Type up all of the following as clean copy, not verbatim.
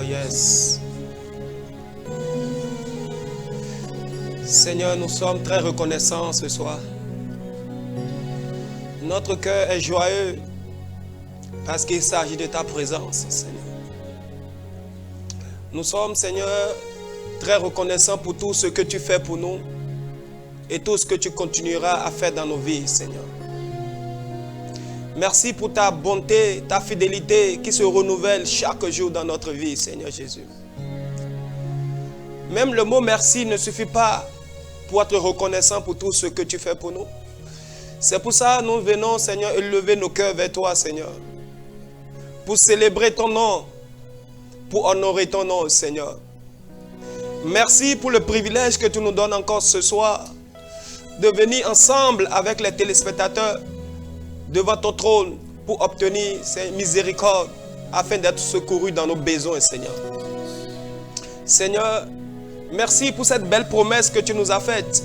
yes. Seigneur, nous sommes très reconnaissants ce soir. Notre cœur est joyeux parce qu'il s'agit de ta présence, Seigneur. Nous sommes, Seigneur, très reconnaissants pour tout ce que tu fais pour nous et tout ce que tu continueras à faire dans nos vies, Seigneur. Merci pour ta bonté, ta fidélité qui se renouvelle chaque jour dans notre vie, Seigneur Jésus. Même le mot merci ne suffit pas pour être reconnaissant pour tout ce que tu fais pour nous. C'est pour ça que nous venons, Seigneur, élever nos cœurs vers toi, Seigneur. Pour célébrer ton nom, pour honorer ton nom, Seigneur. Merci pour le privilège que tu nous donnes encore ce soir de venir ensemble avec les téléspectateurs devant ton trône pour obtenir ces miséricordes afin d'être secourus dans nos besoins, Seigneur. Seigneur, merci pour cette belle promesse que tu nous as faite.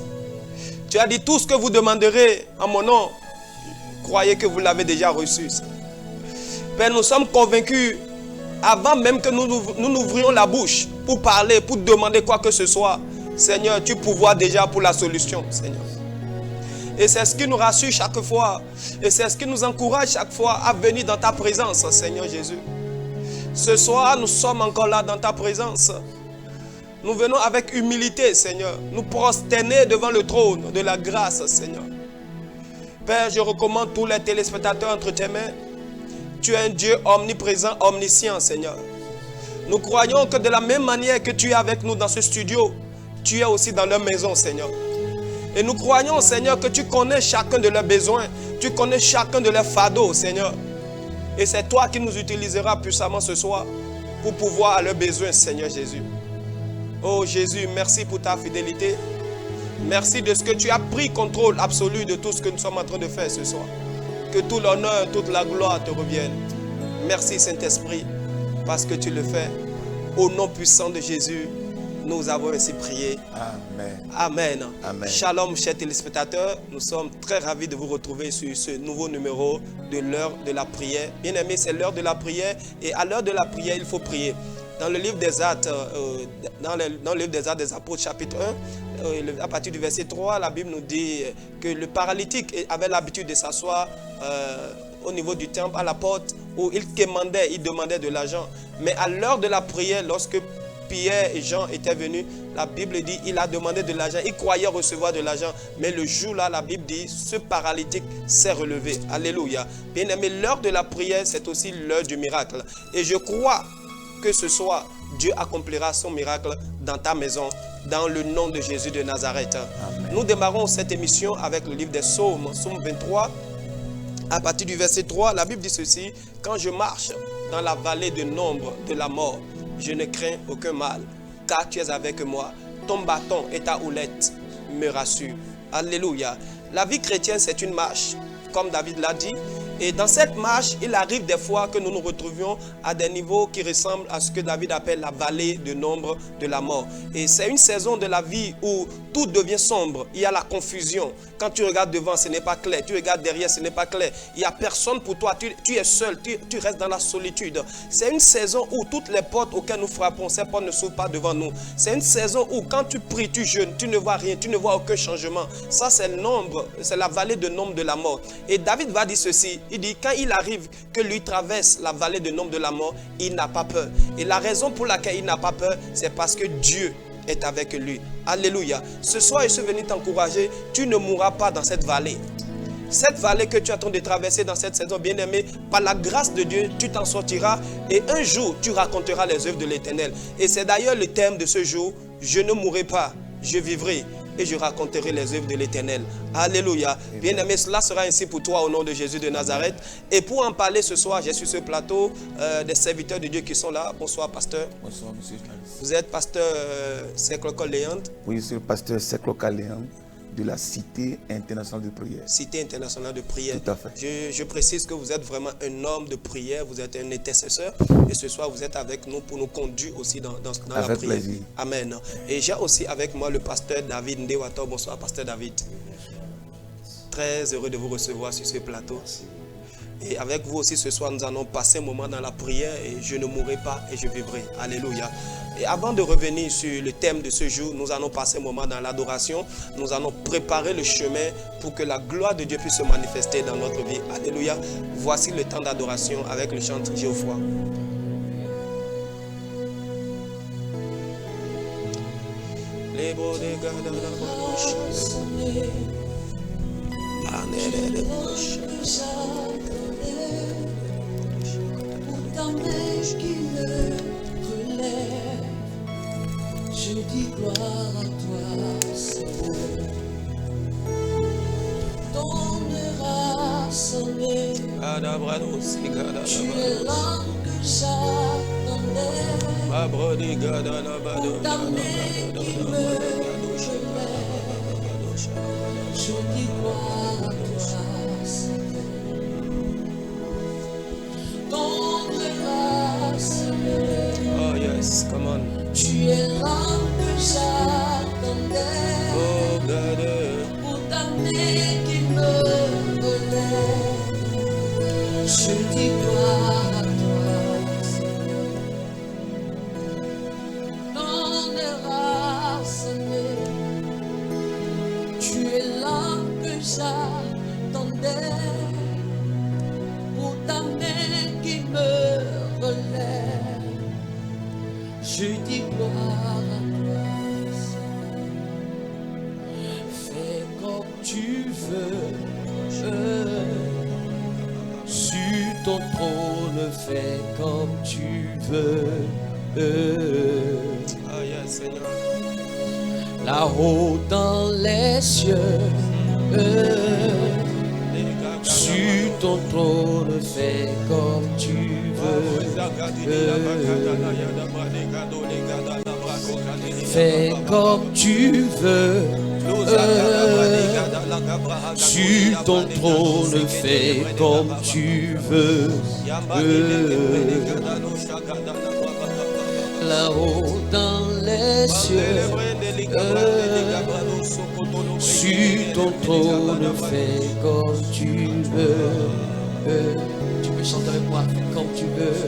Tu as dit tout ce que vous demanderez en mon nom. Croyez que vous l'avez déjà reçu. Père, nous sommes convaincus, avant même que nous n'ouvrions la bouche pour parler, pour demander quoi que ce soit, Seigneur, tu pourvois déjà pour la solution, Seigneur. Et c'est ce qui nous rassure chaque fois. Et c'est ce qui nous encourage chaque fois à venir dans ta présence, Seigneur Jésus. Ce soir, nous sommes encore là dans ta présence. Nous venons avec humilité, Seigneur, nous prosterner devant le trône de la grâce, Seigneur. Père, je recommande tous les téléspectateurs entre tes mains. Tu es un Dieu omniprésent, omniscient, Seigneur. Nous croyons que de la même manière que tu es avec nous dans ce studio, tu es aussi dans leur maison, Seigneur. Et nous croyons, Seigneur, que tu connais chacun de leurs besoins, tu connais chacun de leurs fardeaux, Seigneur. Et c'est toi qui nous utiliseras puissamment ce soir pour pouvoir à leurs besoins, Seigneur Jésus. Oh Jésus, merci pour ta fidélité. Merci de ce que tu as pris contrôle absolu de tout ce que nous sommes en train de faire ce soir. Que tout l'honneur, toute la gloire te revienne. Merci Saint-Esprit, parce que tu le fais. Au nom puissant de Jésus, nous avons ainsi prié. Amen. Amen. Amen. Shalom, chers téléspectateurs. Nous sommes très ravis de vous retrouver sur ce nouveau numéro de l'heure de la prière. Bien aimé, c'est l'heure de la prière. Et à l'heure de la prière, il faut prier. Dans le livre des Actes, dans le livre des Actes des Apôtres, chapitre 1, à partir du verset 3, la Bible nous dit que le paralytique avait l'habitude de s'asseoir au niveau du temple, à la porte, où il demandait de l'argent. Mais à l'heure de la prière, lorsque Pierre et Jean étaient venus, la Bible dit il a demandé de l'argent. Il croyait recevoir de l'argent. Mais le jour-là, la Bible dit ce paralytique s'est relevé. Alléluia. Bien aimé, l'heure de la prière, c'est aussi l'heure du miracle. Et je crois que ce soir, Dieu accomplira son miracle dans ta maison, dans le nom de Jésus de Nazareth. Amen. Nous démarrons cette émission avec le livre des Psaumes, Psaume 23. À partir du verset 3, la Bible dit ceci: quand je marche dans la vallée de l'ombre de la mort, je ne crains aucun mal, car tu es avec moi. Ton bâton et ta houlette me rassurent. Alléluia. La vie chrétienne, c'est une marche, comme David l'a dit. Et dans cette marche, il arrive des fois que nous nous retrouvions à des niveaux qui ressemblent à ce que David appelle la vallée de l'ombre de la mort. Et c'est une saison de la vie où tout devient sombre. Il y a la confusion. Quand tu regardes devant, ce n'est pas clair. Tu regardes derrière, ce n'est pas clair. Il n'y a personne pour toi. Tu es seul. Tu restes dans la solitude. C'est une saison où toutes les portes auxquelles nous frappons, ces portes ne s'ouvrent pas devant nous. C'est une saison où quand tu pries, tu jeûnes, tu ne vois rien. Tu ne vois aucun changement. Ça, c'est l'ombre. C'est la vallée de l'ombre de la mort. Et David va dire ceci. Il dit, quand il arrive que lui traverse la vallée de l'ombre de la mort, il n'a pas peur. Et la raison pour laquelle il n'a pas peur, c'est parce que Dieu est avec lui. Alléluia. Ce soir, je suis venu t'encourager. Tu ne mourras pas dans cette vallée. Cette vallée que tu es en train de traverser dans cette saison, bien-aimé, par la grâce de Dieu, tu t'en sortiras. Et un jour, tu raconteras les œuvres de l'Éternel. Et c'est d'ailleurs le thème de ce jour. Je ne mourrai pas, je vivrai. Et je raconterai les œuvres de l'Éternel. Alléluia. Bien-aimé, cela sera ainsi pour toi au nom de Jésus de Nazareth. Et pour en parler ce soir, j'ai sur ce plateau des serviteurs de Dieu qui sont là. Bonsoir, pasteur. Bonsoir, monsieur. Vous êtes pasteur Sekloka Léand. Oui, je suis le pasteur Sekloka Léand de la Cité internationale de prière. Cité internationale de prière. Tout à fait. Je précise que vous êtes vraiment un homme de prière, vous êtes un intercesseur. Et ce soir, vous êtes avec nous pour nous conduire aussi dans la prière. Avec plaisir. Amen. Et j'ai aussi avec moi le pasteur David Ndewato. Bonsoir, pasteur David. Très heureux de vous recevoir sur ce plateau. Et avec vous aussi ce soir, nous allons passer un moment dans la prière et je ne mourrai pas et je vivrai. Alléluia. Et avant de revenir sur le thème de ce jour, nous allons passer un moment dans l'adoration. Nous allons préparer le chemin pour que la gloire de Dieu puisse se manifester dans notre vie. Alléluia. Voici le temps d'adoration avec le chant Jéhovah. Les beaux dégâts de la bouche. Ta main qui me relève, je dis gloire à toi, Seigneur. Ton heure a sonné, tu es l'homme que j'attendais. Pour ta main qui me relève, je dis gloire à toi, Seigneur. Oh yes, come on. Tu es l'homme que j'attendais. Oh God. Pour ta main qui me relève, je dis gloire à toi, Seigneur. Ton heure a sonné. Tu es l'homme que j'attendais. Pour ta main qui me relève, je dis gloire à toi, Seigneur. Fais comme tu veux, sur ton trône, fais comme tu veux. Oh yes, Seigneur. Là-haut dans les cieux, sur ton trône, fais comme tu veux. Fais comme tu veux. Sur ton trône, fais comme tu veux. Là-haut dans les cieux, sur ton trône, fais comme tu veux. Tu peux chanter avec moi, fais comme tu veux.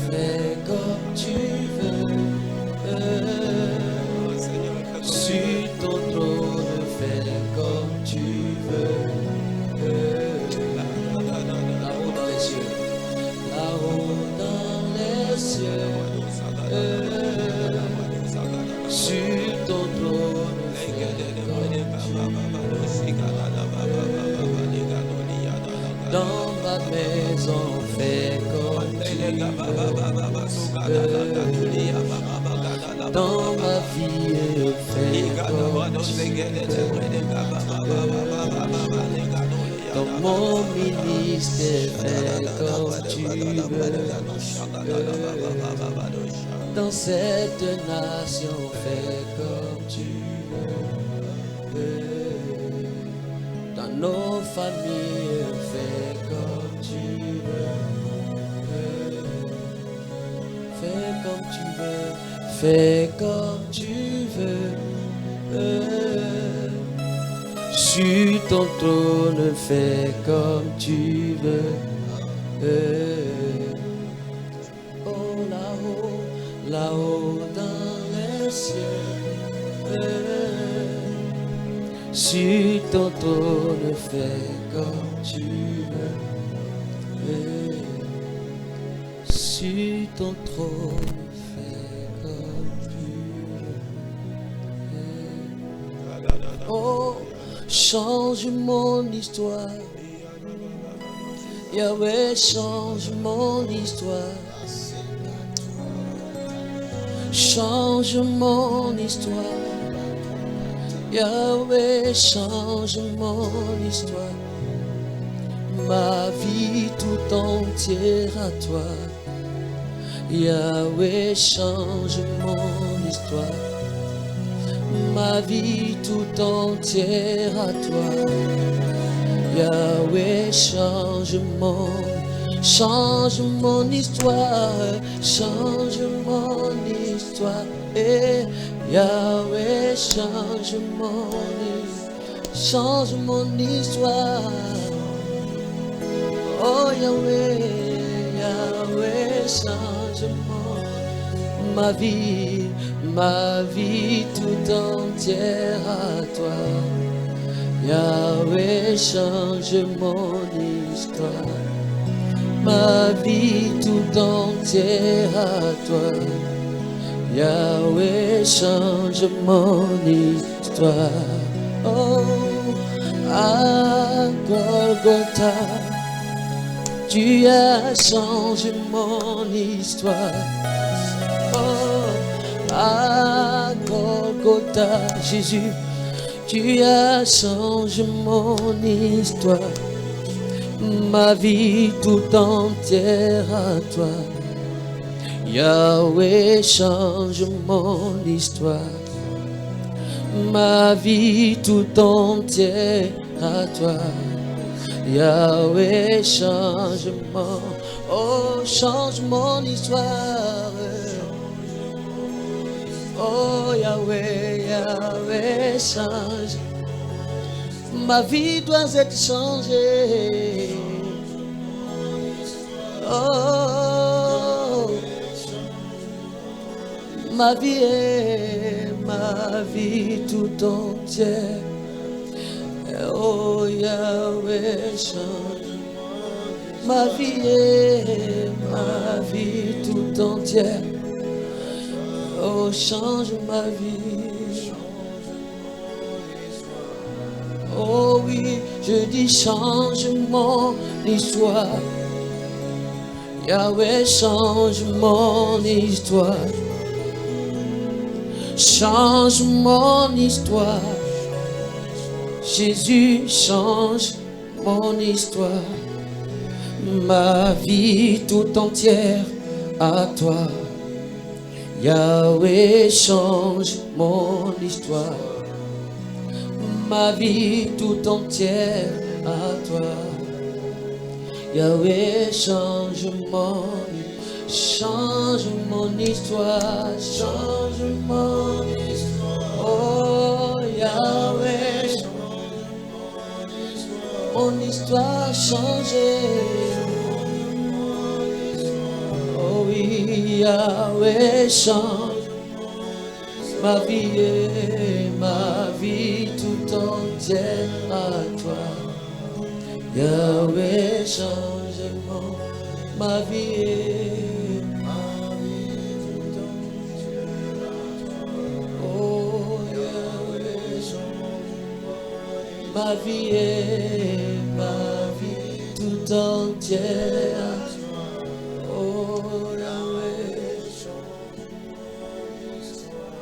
Fais comme tu veux. Sur ton trône, fais comme tu veux. Là-haut dans les cieux, là-haut dans les cieux, sur ton trône, fais comme tu veux. Dans ma maison, fais comme tu veux. Dans ma vie, fais comme tu veux. Dans mon ministère, fais comme tu veux. Dans cette nation, fais comme tu veux. Dans nos familles, fais comme tu veux. Fais comme tu veux. Fais comme tu veux. Sur ton trône, fais comme tu veux. Oh là-haut, là-haut dans les cieux, sur ton trône, fais comme tu veux. Sur ton trône, fais comme tu veux. Oh, change mon histoire. Yahweh, change mon histoire. Change mon histoire. Yahweh, change mon histoire. Ma vie tout entière à toi. Yahweh, change mon histoire. Ma vie tout entière à toi. Yahweh, change mon histoire, change mon histoire. Et Yahweh, change mon histoire. Oh Yahweh, Yahweh, change-moi. Ma vie tout entière à toi. Yahweh, change mon histoire. Ma vie tout entière à toi. Yahweh, change mon histoire. Oh, à Golgotha, tu as changé mon histoire. Oh, à Golgotha, Jésus, tu as changé mon histoire. Ma vie tout entière à toi. Yahweh, change mon histoire. Ma vie tout entière à toi. Yahweh, change mon histoire. Oh Yahweh, Yahweh, change. Ma vie doit être changée. Oh, ma vie tout entière. Oh Yahweh, change. Ma vie tout entière. Oh, change ma vie. Oh oui, je dis change mon histoire. Yahweh, change mon histoire. Change mon histoire. Jésus, change mon histoire. Ma vie tout entière à toi. Yahweh, change mon histoire. Ma vie tout entière à toi. Yahweh, change mon histoire, change mon histoire. Oh Yahweh, mon histoire changée. Oh oui, Yahweh, change ma vie tout entière à toi. Yahweh, change ma vie tout entière à toi. Oh Yahweh, change ma vie tout entière à toi. Oh Yahweh, change mon histoire.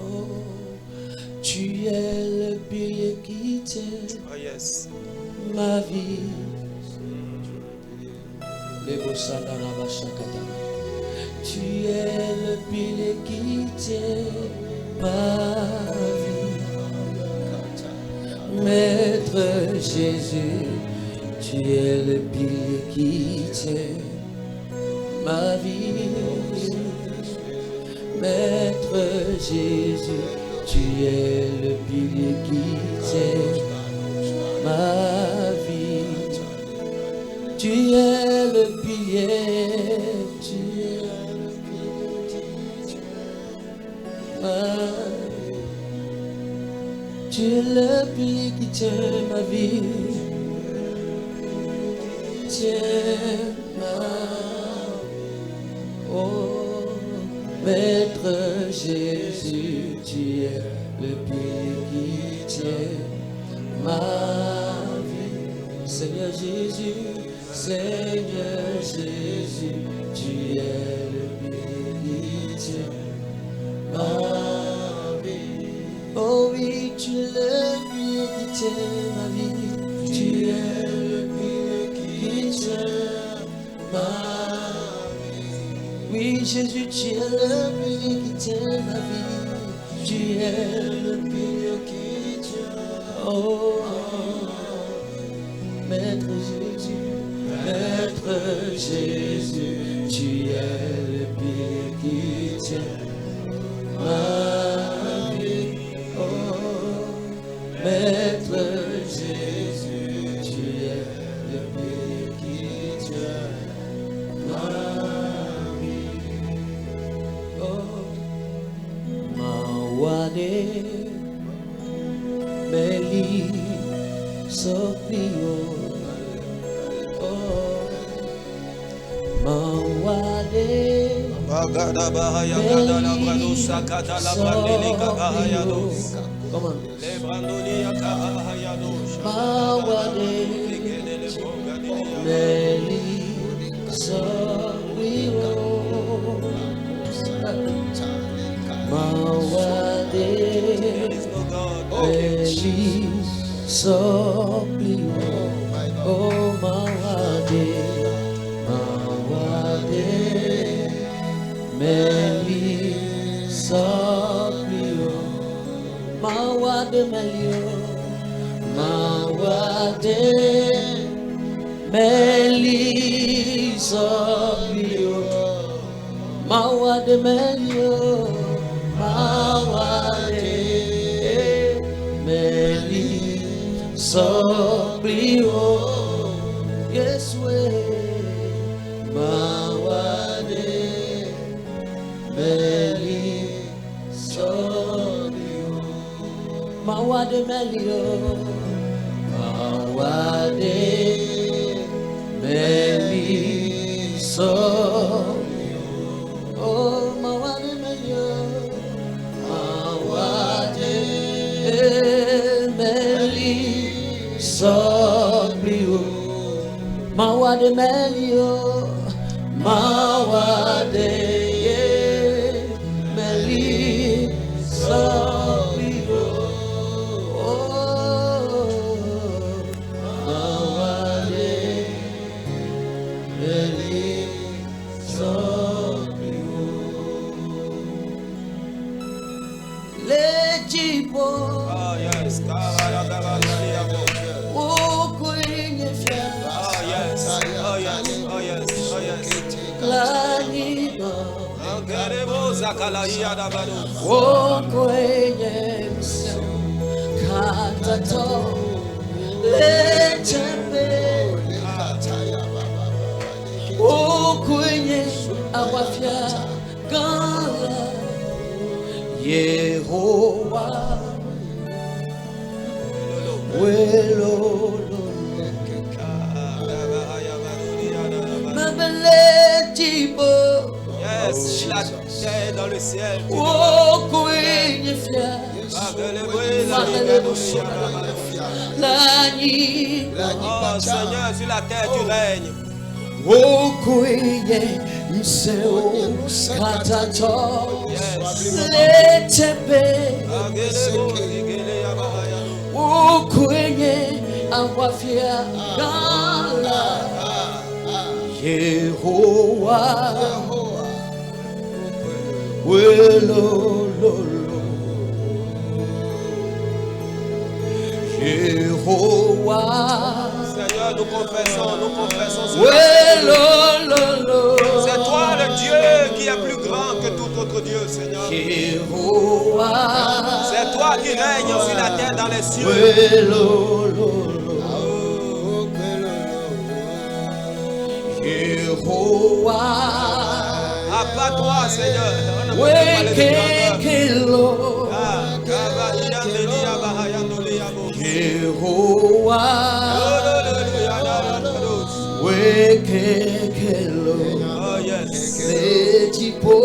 Oh, tu es le pilier qui tient Oh yes. ma vie. Tu es le pilier qui tient ma vie. Maître Jésus, tu es le pilier qui tient ma vie. Maître Jésus, tu es le pilier qui tient ma vie. Tu es le pilier, tu es le pilier, tu es le pilier qui tient ma vie. Tiens ma vie. Oh, Maître Jésus, tu es le pilier qui tient ma vie. Seigneur Jésus, Seigneur Jésus, tu es le pilier qui tient ma vie. Oh oui, tu es le pilier qui tient ma vie. Tu es le pilier qui tient ma vie. Oui, Jésus, tu es le pilier qui tient ma vie. Tu es le pilier qui tient. Oh, Maître Jésus, Maître Jésus, tu es le pilier qui tient ma vie. Oh, Maître Jésus, tu es le pilier Meli Sopio Mawade Bagada bahaya gada la brado sakata la brandele kabahaya dos. Come on. Le brandoli yakahaya dos. Mawade Meli Sopio Mawade Meli Sopio Oh Mawade Meli Sopio Mawade Melio Mawade Meli Sopio Mawade Melio Mawade Meli Sopio Yes we Mawade Meli Sopio Mawade Melio Mawade Meli Sopio Oh Mawade Melio Mawade Meli Sopio Mawade Melio Mawade Meli Sopio Mawade Meli Sopio Lejibo Ah yes, kabara kabahaya dos. Okwenye fiaba Oh yes, oh yes, oh yes, oh yes. Lanima Agerebo zakalaya da brado. Okwenye mseo Katato Lechembe Okwenye awafya Gala Yehowa Welolo Mabeletibo Yes, il a terre dans le ciel. Okwenye fya Lani Oh Seigneur, sur la terre tu règnes. Okwenye mseo Katato Lechembe Okwenye awafya Gala Yehowa Welolo Yehowa Seigneur, nous confessons ce Welolo c'est toi le Dieu qui est plus grand que tout autre Dieu, Seigneur. Yehowa C'est toi qui règnes sur la terre dans les cieux. Welolo Yehowa À part toi, Seigneur. On n'a pas de Wekekelo Yehowa Wekekelo Oh yes. Letipo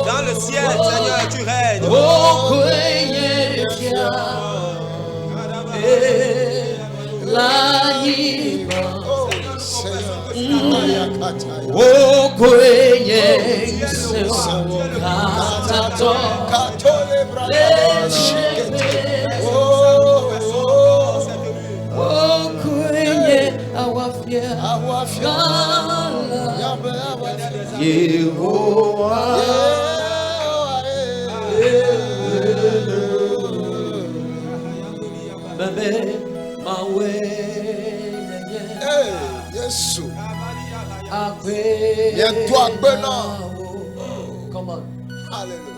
Dans le ciel, Seigneur, tu règnes. Okwenye fya Lanima Okwenye mseo Katato Lechembe Okwenye awafya Gala Yehowa Bebe mawe Yesu. Akwe Bientôt à Bena. Come on. Alléluia.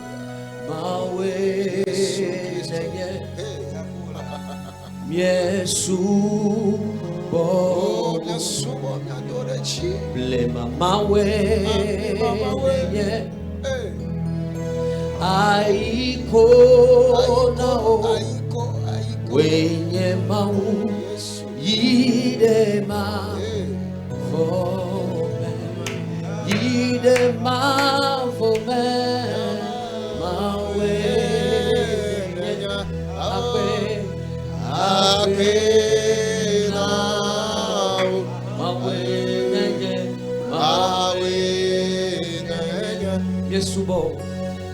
Mawe nenye Hey. Yesu bo Oh, Yesu, on adore Chi. Blema mawe nenye Hey. Aiko nao Aiko, aiko. wenye mau Yesu. yidema vome yidema vome mawe ape Ape now. mawe nenye Awe nanya. Yesu bo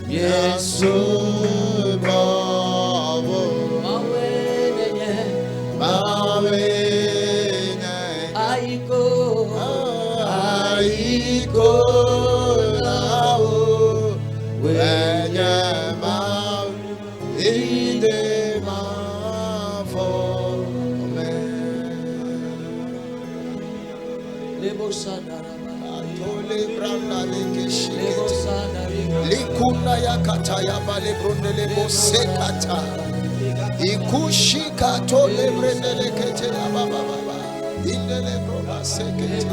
Yesu babo. mawe nenye Mawe nanya. aiko Aiko nao. Wenye mau inde mafome. lebo sandaraba Atole branda leke lebo shikete. sandaraba Likunda ya kata ya bale brondele bosekata. Ikushika tole brendele kete ya baba baba. Indele broba sekete.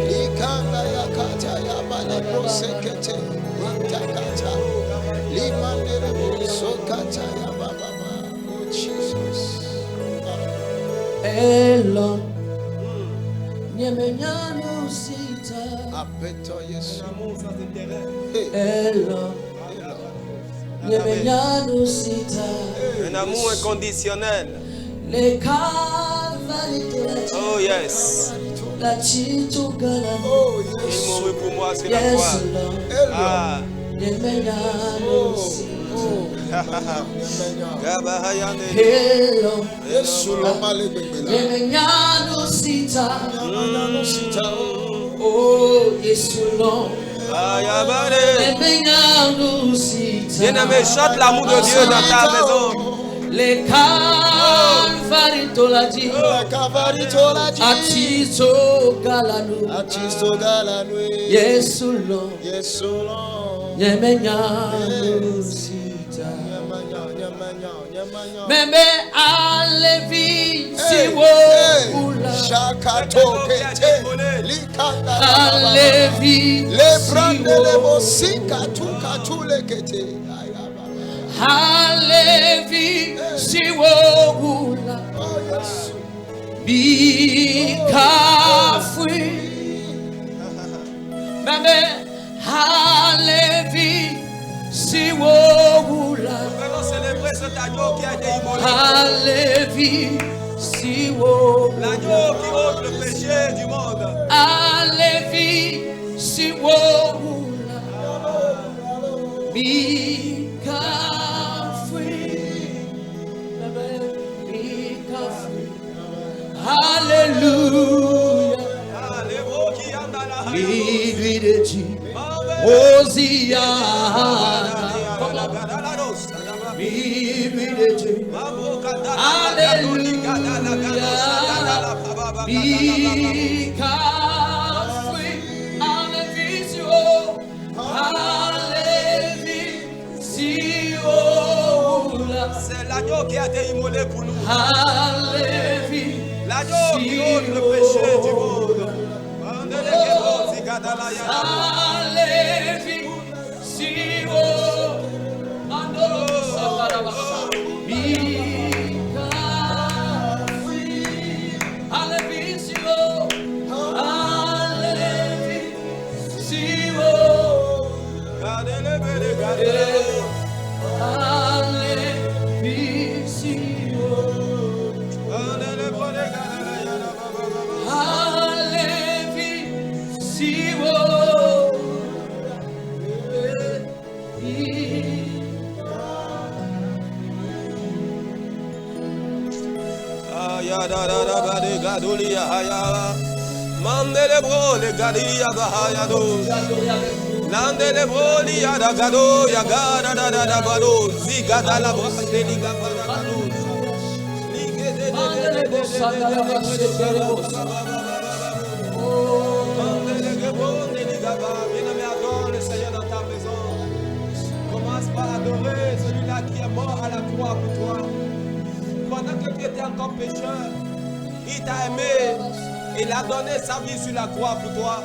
Likanda ya kata ya bale brosekete. Intakata. Limandele bosokata ya baba baba. Oh Jesus. Elon Nyemenyanu sita Apeto Yesu. L'amour sans intérêt. Elon Nyemenyanu sita Un amour inconditionnel. Le Calvaire Oh yes. La Chitugala Oh Il Yesu. mourut pour moi sur la Yes croix. Lord Elo. Ah. Nyemenyanu sita Gabahayane. Elon Yesu lo male bebela. Nyemenyanu sita Nyamanano sita o. Oh Yesu Lord Ayabare. Nyemenyanu sita Bien-aimé, chante l'amour de Dieu dans ta maison. Le Calvaire toladi La cavari tola ji. Atiso galanu Achisto galanwe. Yesu Lord Yesu lo. Nyemenyanu sita Nyamanya, nyamanya, nyamanya. Meme alevi siwo ula Shakato kete. Likanda la baba. Alevi Le brande le siwo mosika tuka tule kete. Ay, baba. Alevi siwo ula Oh Yesu. Bikafui Meme alevi siwo ula Allons célébrer cet agneau qui a été immolé. Alevi siwo L'agneau qui ôte le péché du monde. Alevi siwo ula Bikafui Meme bikafui Hallelujah Ah, les mots qui en dans la Lui de Dieu Mauvais. Hosiana Gadalos. Lui de Dieu Mabo kadala. Alléluia. Baba. Bikafui Alevisio Alevisio C'est l'agneau qui a été immolé pour nous. Alevi L'agneau qui ôte le péché du monde. Mandelekebo, zigadala yana. Alevi Sio Mandolo Sakarabasa Bikafui Alevi Sio Alevi Sio Gadelebele, gadelebo. Alevi Sio Gadelebole, gadala yana, baba, baba. Alevi Sio Ayadadadabade, gaduliya, haya. Mandelebro, le gadiya, bahaya, do. Nandele broli ya da gado ya gada da da da bado zigada la brande liga para gado ligede Mandele Bosandara Basekerebos Mandele gebonde liga ba bien-aimé, adore le Seigneur dans ta maison. Commence par adorer celui-là qui est mort à la croix pour toi. Pendant que tu étais encore pécheur, il t'a aimé. Il a donné sa vie sur la croix pour toi.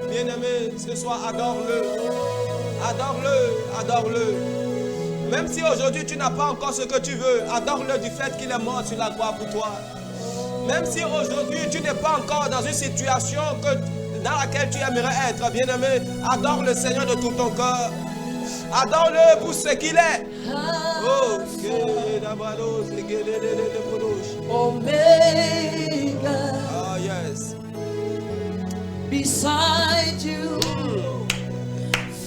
Bien-aimé, ce soir, adore-le. Adore-le, adore-le. Même si aujourd'hui tu n'as pas encore ce que tu veux, adore-le du fait qu'il est mort sur la croix pour toi. Même si aujourd'hui tu n'es pas encore dans une situation dans laquelle tu aimerais être, bien-aimé, adore le Seigneur de tout ton cœur. Adore-le pour ce qu'il est. Oh, Omega. oh yes. Beside you,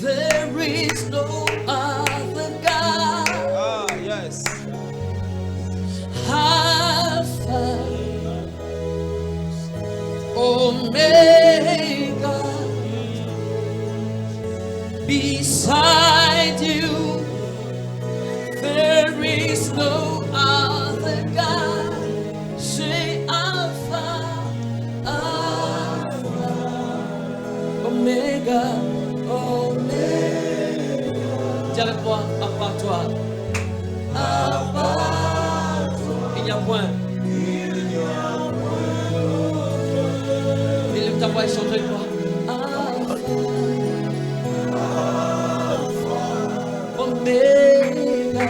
there is no other God. Ah, yes. Alpha, Omega. Beside you, there is no other God. Say Alpha, Alpha, Omega, Omega. Dis avec moi, à part toi. À part toi. Il n'y a point. Élève ta voix et chante avec moi. Omega,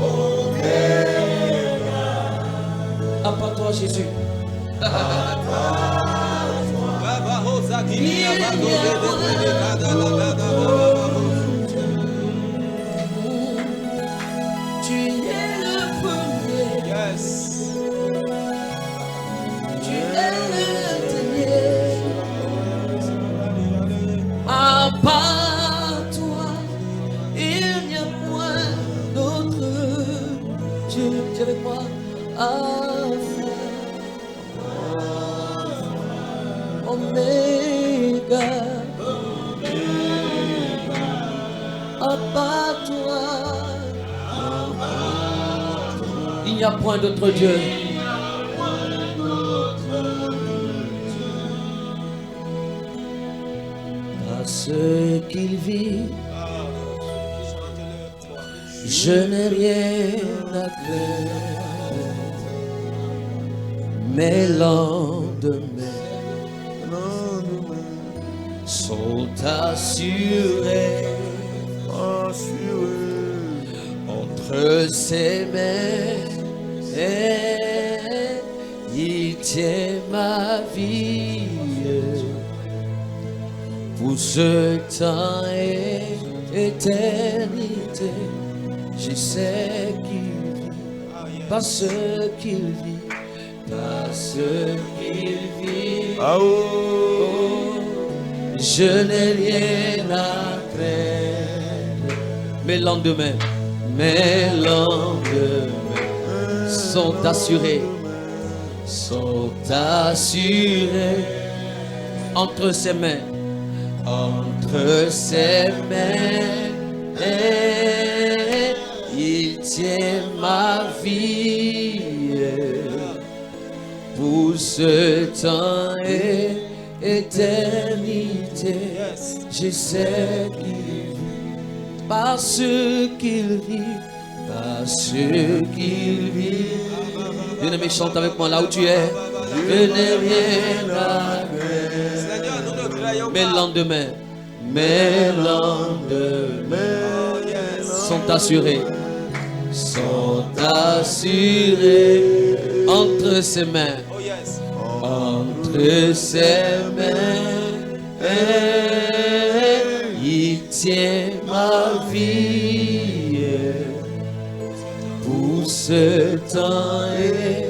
Omega. À part toi, Jésus. Tu es le premier. Yes. Tu es le dernier. À part toi, il n'y a point d'autre Dieu. Dis avec moi, Alpha, Omega. À part toi, il n'y a point d'autre Dieu. Parce qu'il vit, je n'ai rien à craindre. Mes lendemains sont assurés entre ses mains. Il tient ma vie pour ce temps et éternité. Je sais qu'il vit, parce qu'il vit, parce qu'il vit. Oh, je n'ai rien à craindre. Mes lendemains sont assurés entre ses mains. Entre ses mains, il tient ma vie pour ce temps et éternité. Je sais qu'il vit, parce qu'il vit, parce qu'il vit. Bien-aimé, chante avec moi là où tu es. Je n'ai rien à craindre. Mes lendemains sont assurés entre ses mains. Entre ses mains, il tient ma vie pour ce temps et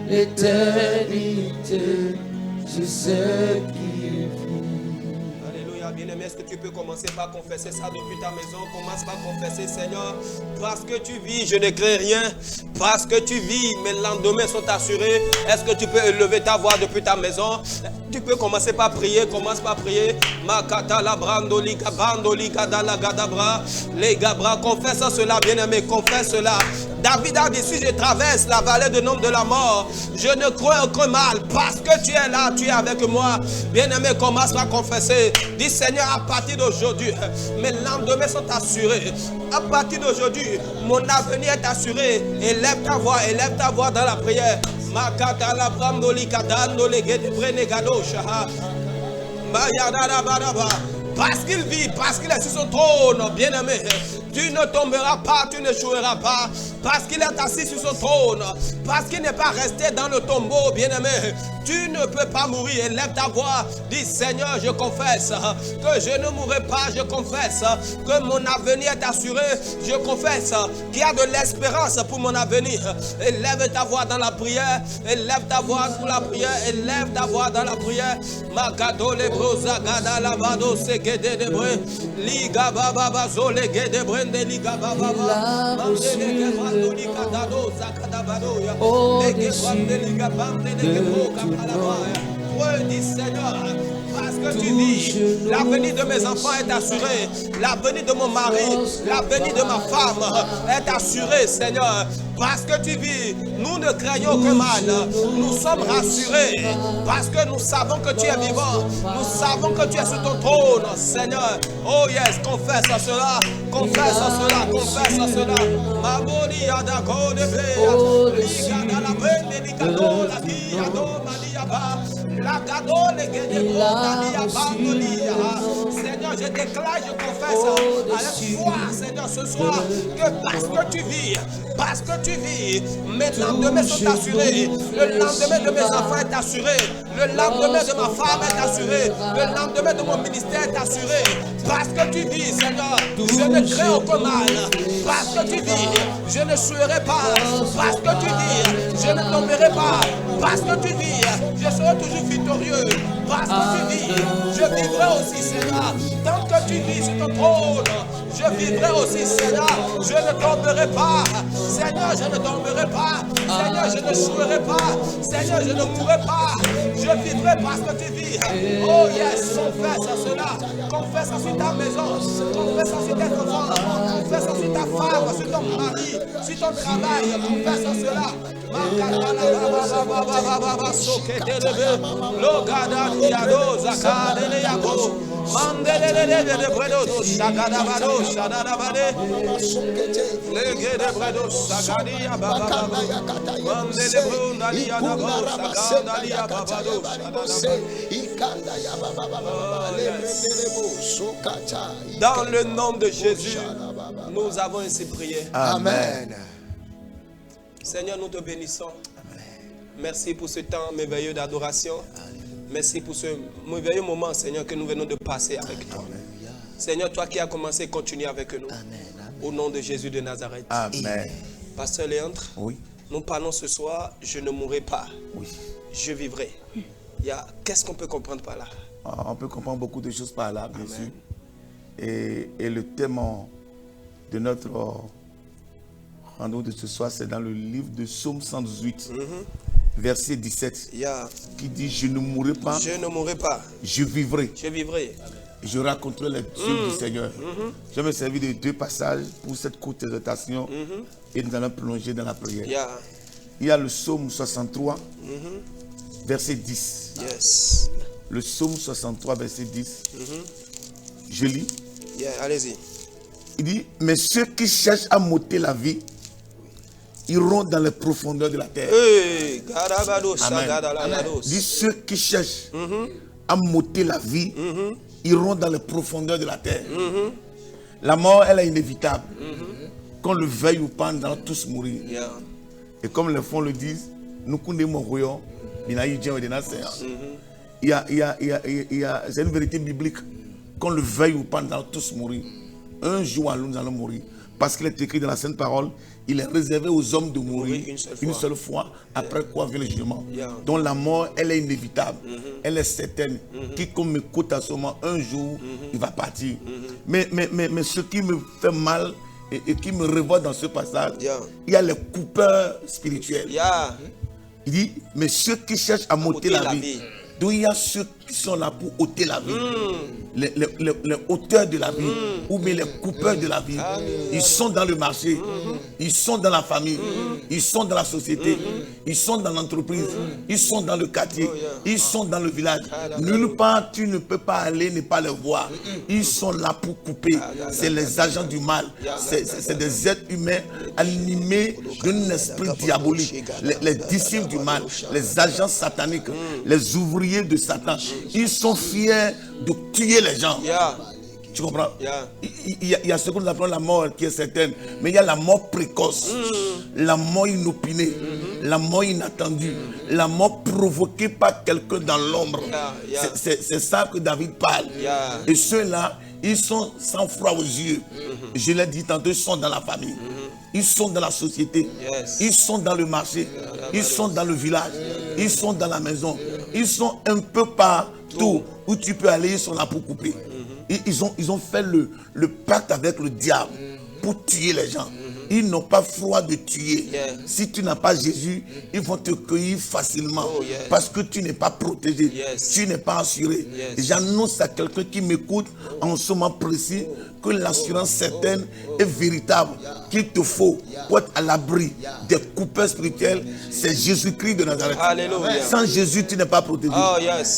l'éternité. Je sais qu'il vit. Alléluia, bien-aimé, est-ce que tu peux commencer par confesser ça depuis ta maison? Commence par confesser, Seigneur, parce que tu vis, je ne crains rien. Parce que tu vis, mes lendemains sont assurés. Est-ce que tu peux élever ta voix depuis ta maison? Tu peux commencer par prier, commence par prier. Makata la brandoli kabandoli kadala gadabra. Les gabra, confesse cela, bien-aimé, confesse cela. David a dit, si je traverse la vallée de l'ombre de la mort, je ne crains aucun mal, parce que tu es là, tu es avec moi. Bien-aimé, commence par confesser. Dis, Seigneur, à partir d'aujourd'hui, mes lendemains sont assurés. À partir d'aujourd'hui, mon avenir est assuré. Élève ta voix dans la prière. Makata la brandoli kadandoli gedebre negadosh. parce qu'il vit, parce qu'il est sur son trône, bien-aimé. Tu ne tomberas pas, tu n'échoueras pas, parce qu'il est assis sur son trône, parce qu'il n'est pas resté dans le tombeau, bien-aimé. Tu ne peux pas mourir. Élève ta voix, dis Seigneur, je confesse que je ne mourrai pas, je confesse que mon avenir est assuré, je confesse qu'il y a de l'espérance pour mon avenir. Élève ta voix dans la prière, élève ta voix pour la prière, élève ta voix dans la prière. Magado le broza gada la vado se gede de bre, liga baba bazo le gede brende liga baba baba, mandele ke vando liga dado zakada vado ya, lege brende liga bande de boka. Dis Seigneur, parce que tu vis, l'avenir de mes enfants est assuré, l'avenir de mon mari, l'avenir de ma femme est assuré, Seigneur. Parce que tu vis, nous ne craignons aucun mal, nous sommes rassurés, parce que nous savons que tu es vivant, nous savons que tu es sur ton trône, Seigneur. Oh yes, confesse à cela, confesse à cela, confesse à cela. Maboni adako de be, ligada la brende ligado la diado maliaba, la gado le gede Seigneur, je déclare, je confesse avec foi, Seigneur, ce soir, que parce que tu vis, parce que tu vis, mes lendemains sont assurés, le lendemain de mes enfants est assuré, le lendemain de ma femme est assuré, le lendemain de mon ministère est assuré, parce que tu vis, Seigneur, je ne crains aucun mal, parce que tu vis, je ne souillerai pas, parce que tu vis, je ne tomberai pas, parce que tu vis, je serai toujours victorieux, parce que tu vis, je vivrai aussi, Seigneur, tant que tu vis sur ton trône, je vivrai aussi, Seigneur, je ne tomberai pas, Seigneur, je ne tomberai pas, Seigneur, je ne chouerai pas, Seigneur, je ne mourrai pas, je vivrai parce que tu vis. Oh yes, confesse à cela, confesse à sur ta maison, confesse à sur tes enfants, confesse à sur ta femme, sur ton mari, sur ton travail, confesse à cela. Dans le nom de Jésus, nous avons ainsi prié. Amen. Seigneur, nous te bénissons. Merci pour ce temps merveilleux d'adoration. Merci pour ce merveilleux moment, Seigneur, que nous venons de passer avec toi. Seigneur, toi qui as commencé, continue avec nous. Au nom de Jésus de Nazareth. Amen. Pasteur Léandre, Oui. nous parlons ce soir, je ne mourrai pas, Oui. je vivrai. Qu'est-ce qu'on peut comprendre par là? On peut comprendre beaucoup de choses par là, bien sûr. Et le thème de notre rendez-vous de ce soir, c'est dans le livre de Psaume 118, verset 17, qui dit « Je ne mourrai pas, je ne mourrai pas, je vivrai, je vivrai. je raconterai les œuvres du Seigneur. » Je vais me servir de deux passages pour cette courte exhortation et nous allons plonger dans la prière. Il y a le Psaume 63, verset 10. Yes. Le Psaume 63, verset 10. Je lis. Allez-y. Il dit, mais ceux qui cherchent à m'ôter la vie iront dans les profondeurs de la terre. Amen. Il dit, ceux qui cherchent à m'ôter la vie iront dans les profondeurs de la terre. La mort, elle est inévitable. Qu'on le veuille ou pas, nous allons tous mourir. Et comme les fonds le disent, nous connaissons royaume. C'est une vérité biblique. Qu'on le veuille ou pas, nous allons tous mourir. Un jour à l'autre, nous allons mourir. Parce qu'il est écrit dans la Sainte Parole, il est réservé aux hommes de mourir une seule fois, après quoi vient le jugement. Donc la mort, elle est inévitable, elle est certaine. Quiconque m'écoute à ce moment, un jour, il va partir. Mais ce qui me fait mal et qui me révolte dans ce passage, il y a les coupeurs spirituels. Il dit, mais ceux qui cherchent à m'ôter la vie. Donc il y a ceux qui sont là pour ôter la vie. Les auteurs de la vie, ou bien les coupeurs de la vie. Ils sont dans le marché, ils sont dans la famille, ils sont dans la société, ils sont dans l'entreprise, ils sont dans le quartier, ils sont dans le village. Nulle part tu ne peux pas aller ne pas les voir. Ils sont là pour couper. C'est les agents du mal. C'est des êtres humains animés d'un esprit diabolique. Les disciples du mal, les agents sataniques, les ouvriers de Satan. Ils sont fiers de tuer les gens. Tu comprends? Yeah. Il y a ce que nous appelons la mort qui est certaine, mais il y a la mort précoce, la mort inopinée, la mort inattendue, la mort provoquée par quelqu'un dans l'ombre. C'est ça que David parle. Et ceux-là, ils sont sans froid aux yeux. Je l'ai dit tantôt, ils sont dans la famille. Ils sont dans la société. Ils sont dans le marché. Ils sont dans le village. Ils sont dans la maison. Ils sont un peu partout où tu peux aller, ils sont là pour couper. Ils ont fait le pacte avec le diable pour tuer les gens. Ils n'ont pas froid de tuer. Si tu n'as pas Jésus, ils vont te cueillir facilement. Parce que tu n'es pas protégé. Tu n'es pas assuré. J'annonce à quelqu'un qui m'écoute en ce moment précis que l'assurance certaine est véritable. Qu'il te faut pour être à l'abri des coupeurs spirituels. C'est Jésus-Christ de Nazareth. Alléluia. Sans Jésus, tu n'es pas protégé.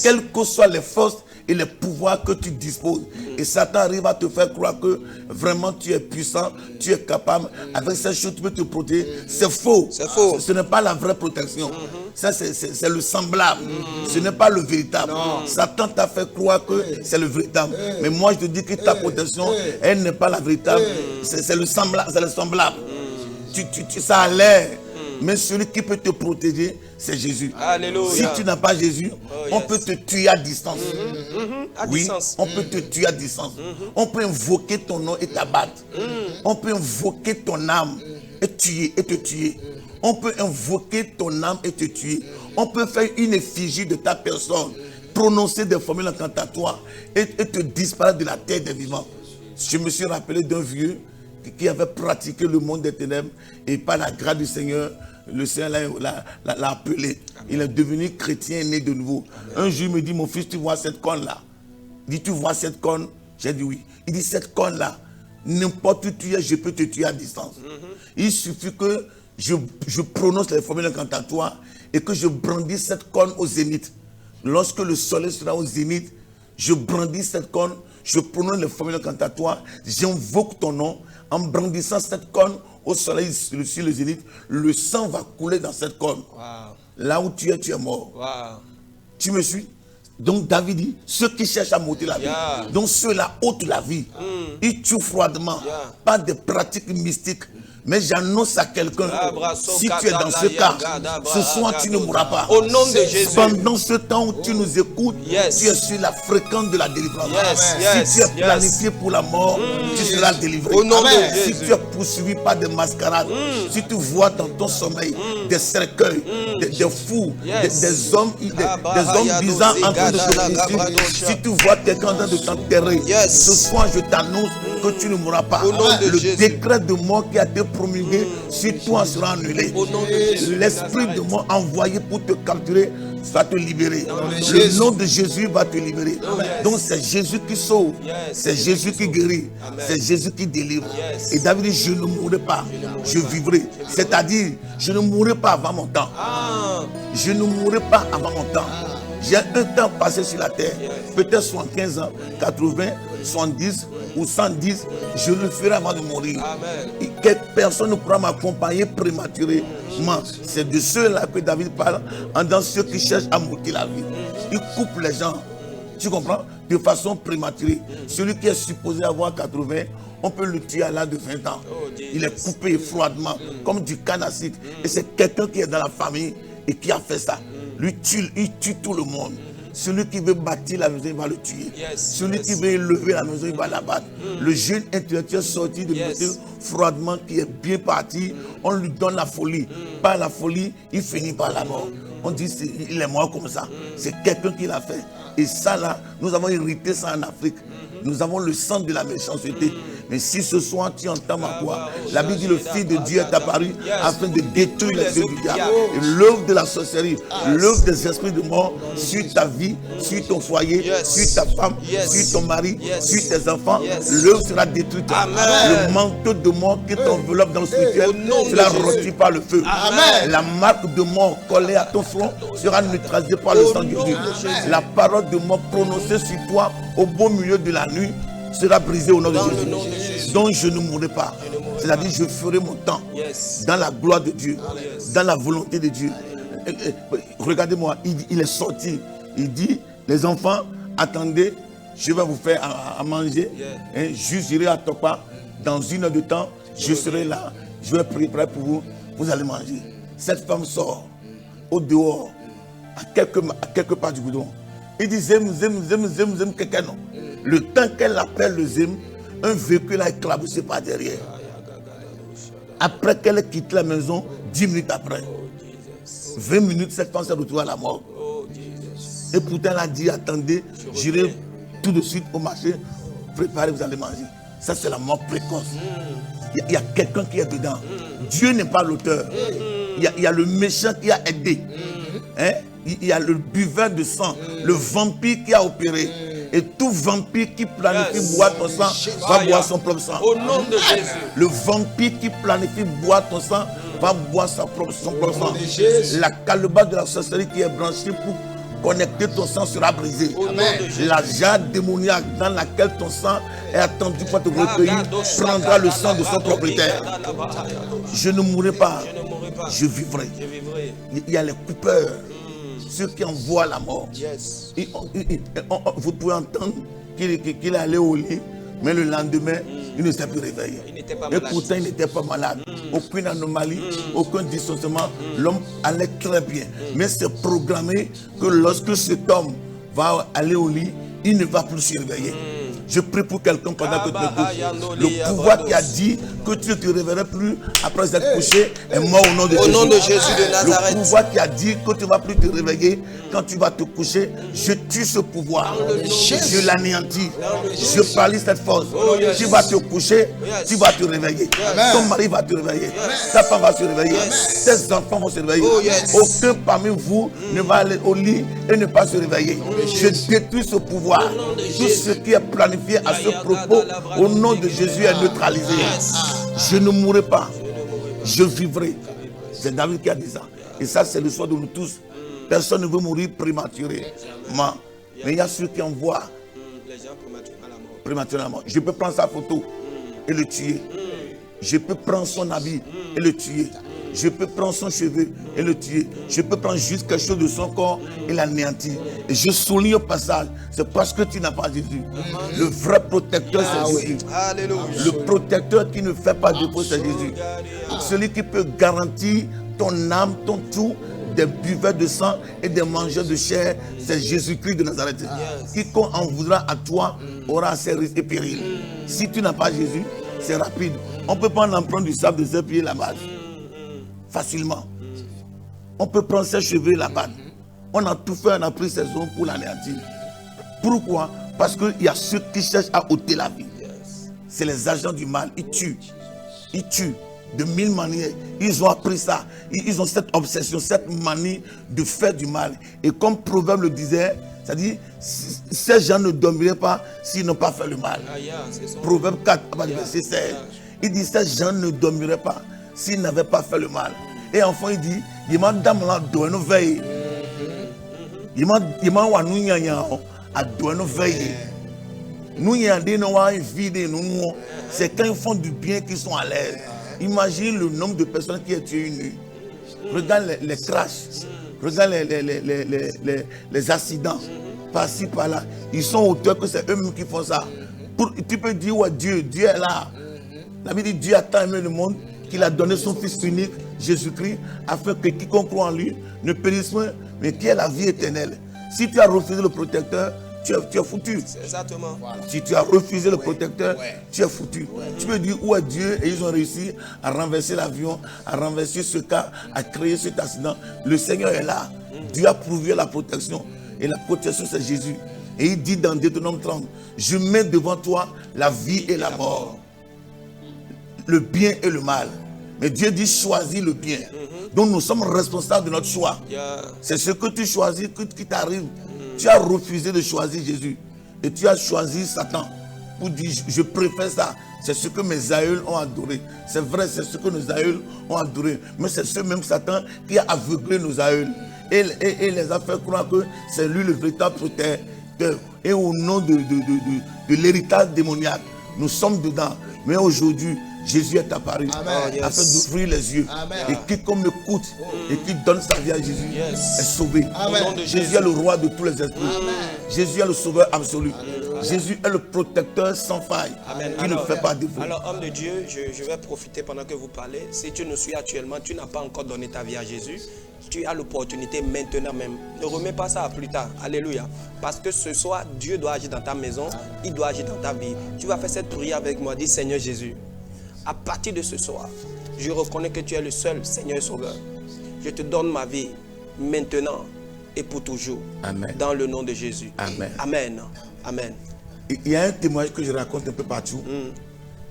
Quelles que soient les forces et les pouvoirs que tu disposes. Et Satan arrive à te faire croire que vraiment tu es puissant, tu es capable. Avec ces choses, tu peux te protéger. C'est faux. C'est faux. Ce n'est pas la vraie protection. Ça, c'est le semblable. Ce n'est pas le véritable. Satan t'a fait croire que c'est le véritable. Mais moi, je te dis que ta protection, elle n'est pas la véritable. C'est le semblable. C'est le semblable. Ça a l'air. Mais celui qui peut te protéger, c'est Jésus. Alléluia. Si tu n'as pas Jésus, on peut te tuer à distance. À distance. On peut te tuer à distance. On peut invoquer ton nom et t'abattre. On peut invoquer ton âme et te tuer. On peut invoquer ton âme et te tuer. On peut faire une effigie de ta personne, prononcer des formules incantatoires et te disparaître de la terre des vivants. Je me suis rappelé d'un vieux qui avait pratiqué le monde des ténèbres et par la grâce du Seigneur, le Seigneur l'a appelé. Il est devenu chrétien, né de nouveau. Un jour, il me dit, mon fils, tu vois cette corne-là? Il dit, tu vois cette corne? J'ai dit oui. Il dit, cette corne-là, n'importe où tu es, je peux te tuer à distance. Il suffit que je prononce les formules incantatoires et que je brandis cette corne au zénith. Lorsque le soleil sera au zénith, je brandis cette corne, je prononce les formules incantatoires, j'invoque ton nom. En brandissant cette corne au soleil sur le zénith, le sang va couler dans cette corne. Là où tu es mort. Tu me suis? Donc David dit, ceux qui cherchent à m'ôter la vie, donc ceux-là ôtent la vie. Ils tuent froidement, pas de pratiques mystiques. Mais j'annonce à quelqu'un, si tu es dans ce cas, ce soir tu ne mourras pas. Au nom de Jésus. Pendant ce temps où tu nous écoutes, tu es sur la fréquence de la délivrance. Si tu es planifié pour la mort, tu seras délivré. Au nom de si Jésus. tu es poursuivi par des mascarades, si tu vois dans ton sommeil des cercueils, des fous, des hommes bizarres en train de te poursuivre, si tu vois quelqu'un en train de t'enterrer, ce soir je t'annonce que tu ne mourras pas. Le décret de mort qui a été promulgué sur toi sera annulé. L'esprit de mort envoyé pour te capturer va te libérer. Le nom de Jésus va te libérer. Donc c'est Jésus qui sauve, c'est Jésus qui guérit, c'est Jésus qui délivre. Et David dit, je ne mourrai pas, je vivrai. C'est-à-dire, je ne mourrai pas avant mon temps. Je ne mourrai pas avant mon temps. J'ai un temps passé sur la terre, peut-être 75 ans, 80, 70 ou 110, je le ferai avant de mourir. Et que personne ne pourra m'accompagner prématurément. C'est de ceux-là que David parle, en dans ceux qui cherchent à m'ôter la vie. Il coupe les gens, tu comprends, de façon prématurée. Celui qui est supposé avoir 80, on peut le tuer à l'âge de 20 ans. Il est coupé froidement, comme du canne à sucre. Et c'est quelqu'un qui est dans la famille et qui a fait ça. Lui, il tue tout le monde. Celui qui veut bâtir la maison, il va le tuer. Celui qui veut élever la maison, il va la battre. Le jeune intellectuel sorti de l'université froidement, qui est bien parti, on lui donne la folie. Par la folie, il finit par la mort. On dit qu'il est mort comme ça. C'est quelqu'un qui l'a fait. Et ça là, nous avons hérité ça en Afrique. Nous avons le sang de la méchanceté. Mais si ce soir tu entends ma voix, la Bible dit le Fils de Dieu est apparu afin de détruire les œuvres du diable. Et l'œuvre de la sorcellerie, l'œuvre des esprits de mort sur ta vie, sur ton foyer, sur ta femme, sur ton mari, sur tes enfants, l'œuvre sera détruite. Le manteau de mort qui t'enveloppe dans le spirituel sera rôti par le feu. La marque de mort collée à ton front sera neutralisée par le sang de Dieu. La parole de mort prononcée sur toi au beau milieu de la nuit sera brisée au nom de Jésus. Donc je ne mourrai pas. C'est-à-dire je ferai mon temps dans la gloire de Dieu, dans la volonté de Dieu. Regardez-moi, il est sorti. Il dit, les enfants, attendez je vais vous faire à manger. Hein, juste j'irai à Topa. Dans 1 heure de temps, je serai là. Je vais préparer pour vous. Vous allez manger. Cette femme sort au dehors, à quelques pas du goudron. Il dit zem, quelqu'un non. Le temps qu'elle appelle le zem, un véhicule a éclaboussé par derrière. Après qu'elle ait quitté la maison, 10 minutes après, 20 minutes, cette femme s'est retrouvée à la mort. Et pourtant, elle a dit, attendez, j'irai tout de suite au marché, préparez, vous allez manger. Ça, c'est la mort précoce. Il y a quelqu'un qui est dedans. Dieu n'est pas l'auteur. Il y a le méchant qui a aidé. Hein? Il y a le buveur de sang, le vampire qui a opéré. Et tout vampire qui planifie boire ton sang va boire son propre sang. Au nom de Jésus. Le vampire qui planifie boire ton sang va boire son propre sang. La calebasse de la sorcellerie qui est branchée pour connecter ton sang sera brisée. La jarre démoniaque dans laquelle ton sang est attendu pour te recueillir prendra le sang de son propriétaire. Je ne mourrai pas, je vivrai. Il y a les coupeurs, ceux qui envoient la mort. Vous pouvez entendre qu'il est allé au lit, mais le lendemain, il ne s'est plus réveillé. Et pourtant, il n'était pas malade. Aucune anomalie, aucun dysfonctionnement. L'homme allait très bien. Mais c'est programmé que lorsque cet homme va aller au lit, il ne va plus se réveiller. Je prie pour quelqu'un pendant que tu me couches. Le pouvoir qui a dit que tu ne te réveillerais plus après être couché est mort au nom de Jésus. Au nom de Jésus de Nazareth. Le pouvoir qui a dit que tu ne vas plus te réveiller quand tu vas te coucher, je tue ce pouvoir. Je l'anéantis. Je paralyse cette force. Tu vas te coucher, tu vas te réveiller. Ton mari va te réveiller. Ta femme va se réveiller. Tes enfants vont se réveiller. Aucun parmi vous ne va aller au lit et ne pas se réveiller. Je détruis ce pouvoir. Tout ce qui est planifié à ce propos, au nom de Jésus, est neutralisé. Je ne mourrai pas, je vivrai. C'est David qui a dit ça. Et ça, c'est le choix de nous tous. Personne ne veut mourir prématurément. Mais il y a ceux qui envoient les gens prématurément. Je peux prendre sa photo et le tuer. Je peux prendre son habit et le tuer. Je peux prendre son cheveu et le tuer. Je peux prendre juste quelque chose de son corps et l'anéantir. Et je souligne au passage, c'est parce que tu n'as pas Jésus. Le vrai protecteur, c'est Jésus. Le protecteur qui ne fait pas de défaut, c'est Jésus. Celui qui peut garantir ton âme, ton tout, des buveurs de sang et des mangeurs de chair, c'est Jésus-Christ de Nazareth. Quiconque en voudra à toi aura ses risques et périls. Si tu n'as pas Jésus, c'est rapide. On ne peut pas en prendre du sable de ses pieds là-bas. Facilement. On peut prendre ses cheveux et la batte. On a tout fait, on a pris ses ongles pour l'anéantir. Pourquoi? Parce qu'il y a ceux qui cherchent à ôter la vie. C'est les agents du mal. Ils tuent. Ils tuent de 1000 manières. Ils ont appris ça. Ils ont cette obsession, cette manie de faire du mal. Et comme Proverbe le disait, c'est-à-dire, ces gens ne dormiraient pas s'ils n'ont pas fait le mal. Proverbe 4, verset 16. Il dit, ces gens ne dormiraient pas s'ils n'avaient pas fait le mal. Et enfin, il dit, il m'a dit, nous veille. Il m'a dit, nous veille. Nous, c'est quand ils font du bien qu'ils sont à l'aise. Imagine le nombre de personnes qui ont tué une nuit. Regarde les crashs. Regarde les accidents. Par-ci, par-là. Ils sont auteurs que c'est eux-mêmes qui font ça. Tu peux dire, ouais, Dieu est là. La Bible dit, Dieu a tant aimé le monde qu'il a donné son Fils unique, Jésus-Christ, afin que quiconque croit en lui ne périsse point, mais qui ait la vie éternelle. Si tu as refusé le protecteur, tu es foutu. Exactement. Si tu as refusé le protecteur, tu es foutu. Tu peux dire où est Dieu, et ils ont réussi à renverser l'avion, à renverser ce cas, à créer cet accident. Le Seigneur est là. Dieu a prouvé la protection. Et la protection, c'est Jésus. Et il dit dans Deutéronome 30, je mets devant toi la vie et la mort, le bien et le mal. Mais Dieu dit choisis le bien. Donc nous sommes responsables de notre choix. C'est ce que tu choisis qui t'arrive. Tu as refusé de choisir Jésus. Et tu as choisi Satan. Pour dire je préfère ça. C'est ce que mes aïeuls ont adoré. C'est vrai, c'est ce que nos aïeuls ont adoré. Mais c'est ce même Satan qui a aveuglé nos aïeuls. Et les a fait croire que c'est lui le véritable protecteur. Et au nom de l'héritage démoniaque, nous sommes dedans. Mais aujourd'hui, Jésus est apparu afin d'ouvrir les yeux. Amen. Et quiconque m'écoute et qui donne sa vie à Jésus est sauvé. Amen. Jésus est le roi de tous les esprits. Jésus est le sauveur absolu. Jésus est le protecteur sans faille. Amen. Qui ne fait pas défaut. Alors, homme de Dieu, je vais profiter pendant que vous parlez. Si tu nous suis actuellement, tu n'as pas encore donné ta vie à Jésus, tu as l'opportunité maintenant même. Ne remets pas ça à plus tard. Alléluia. Parce que ce soir, Dieu doit agir dans ta maison, il doit agir dans ta vie. Tu vas faire cette prière avec moi. Dis, Seigneur Jésus, à partir de ce soir, je reconnais que tu es le seul Seigneur et Sauveur. Je te donne ma vie maintenant et pour toujours. Amen. Dans le nom de Jésus. Amen. Amen. Amen. Il y a un témoignage que je raconte un peu partout.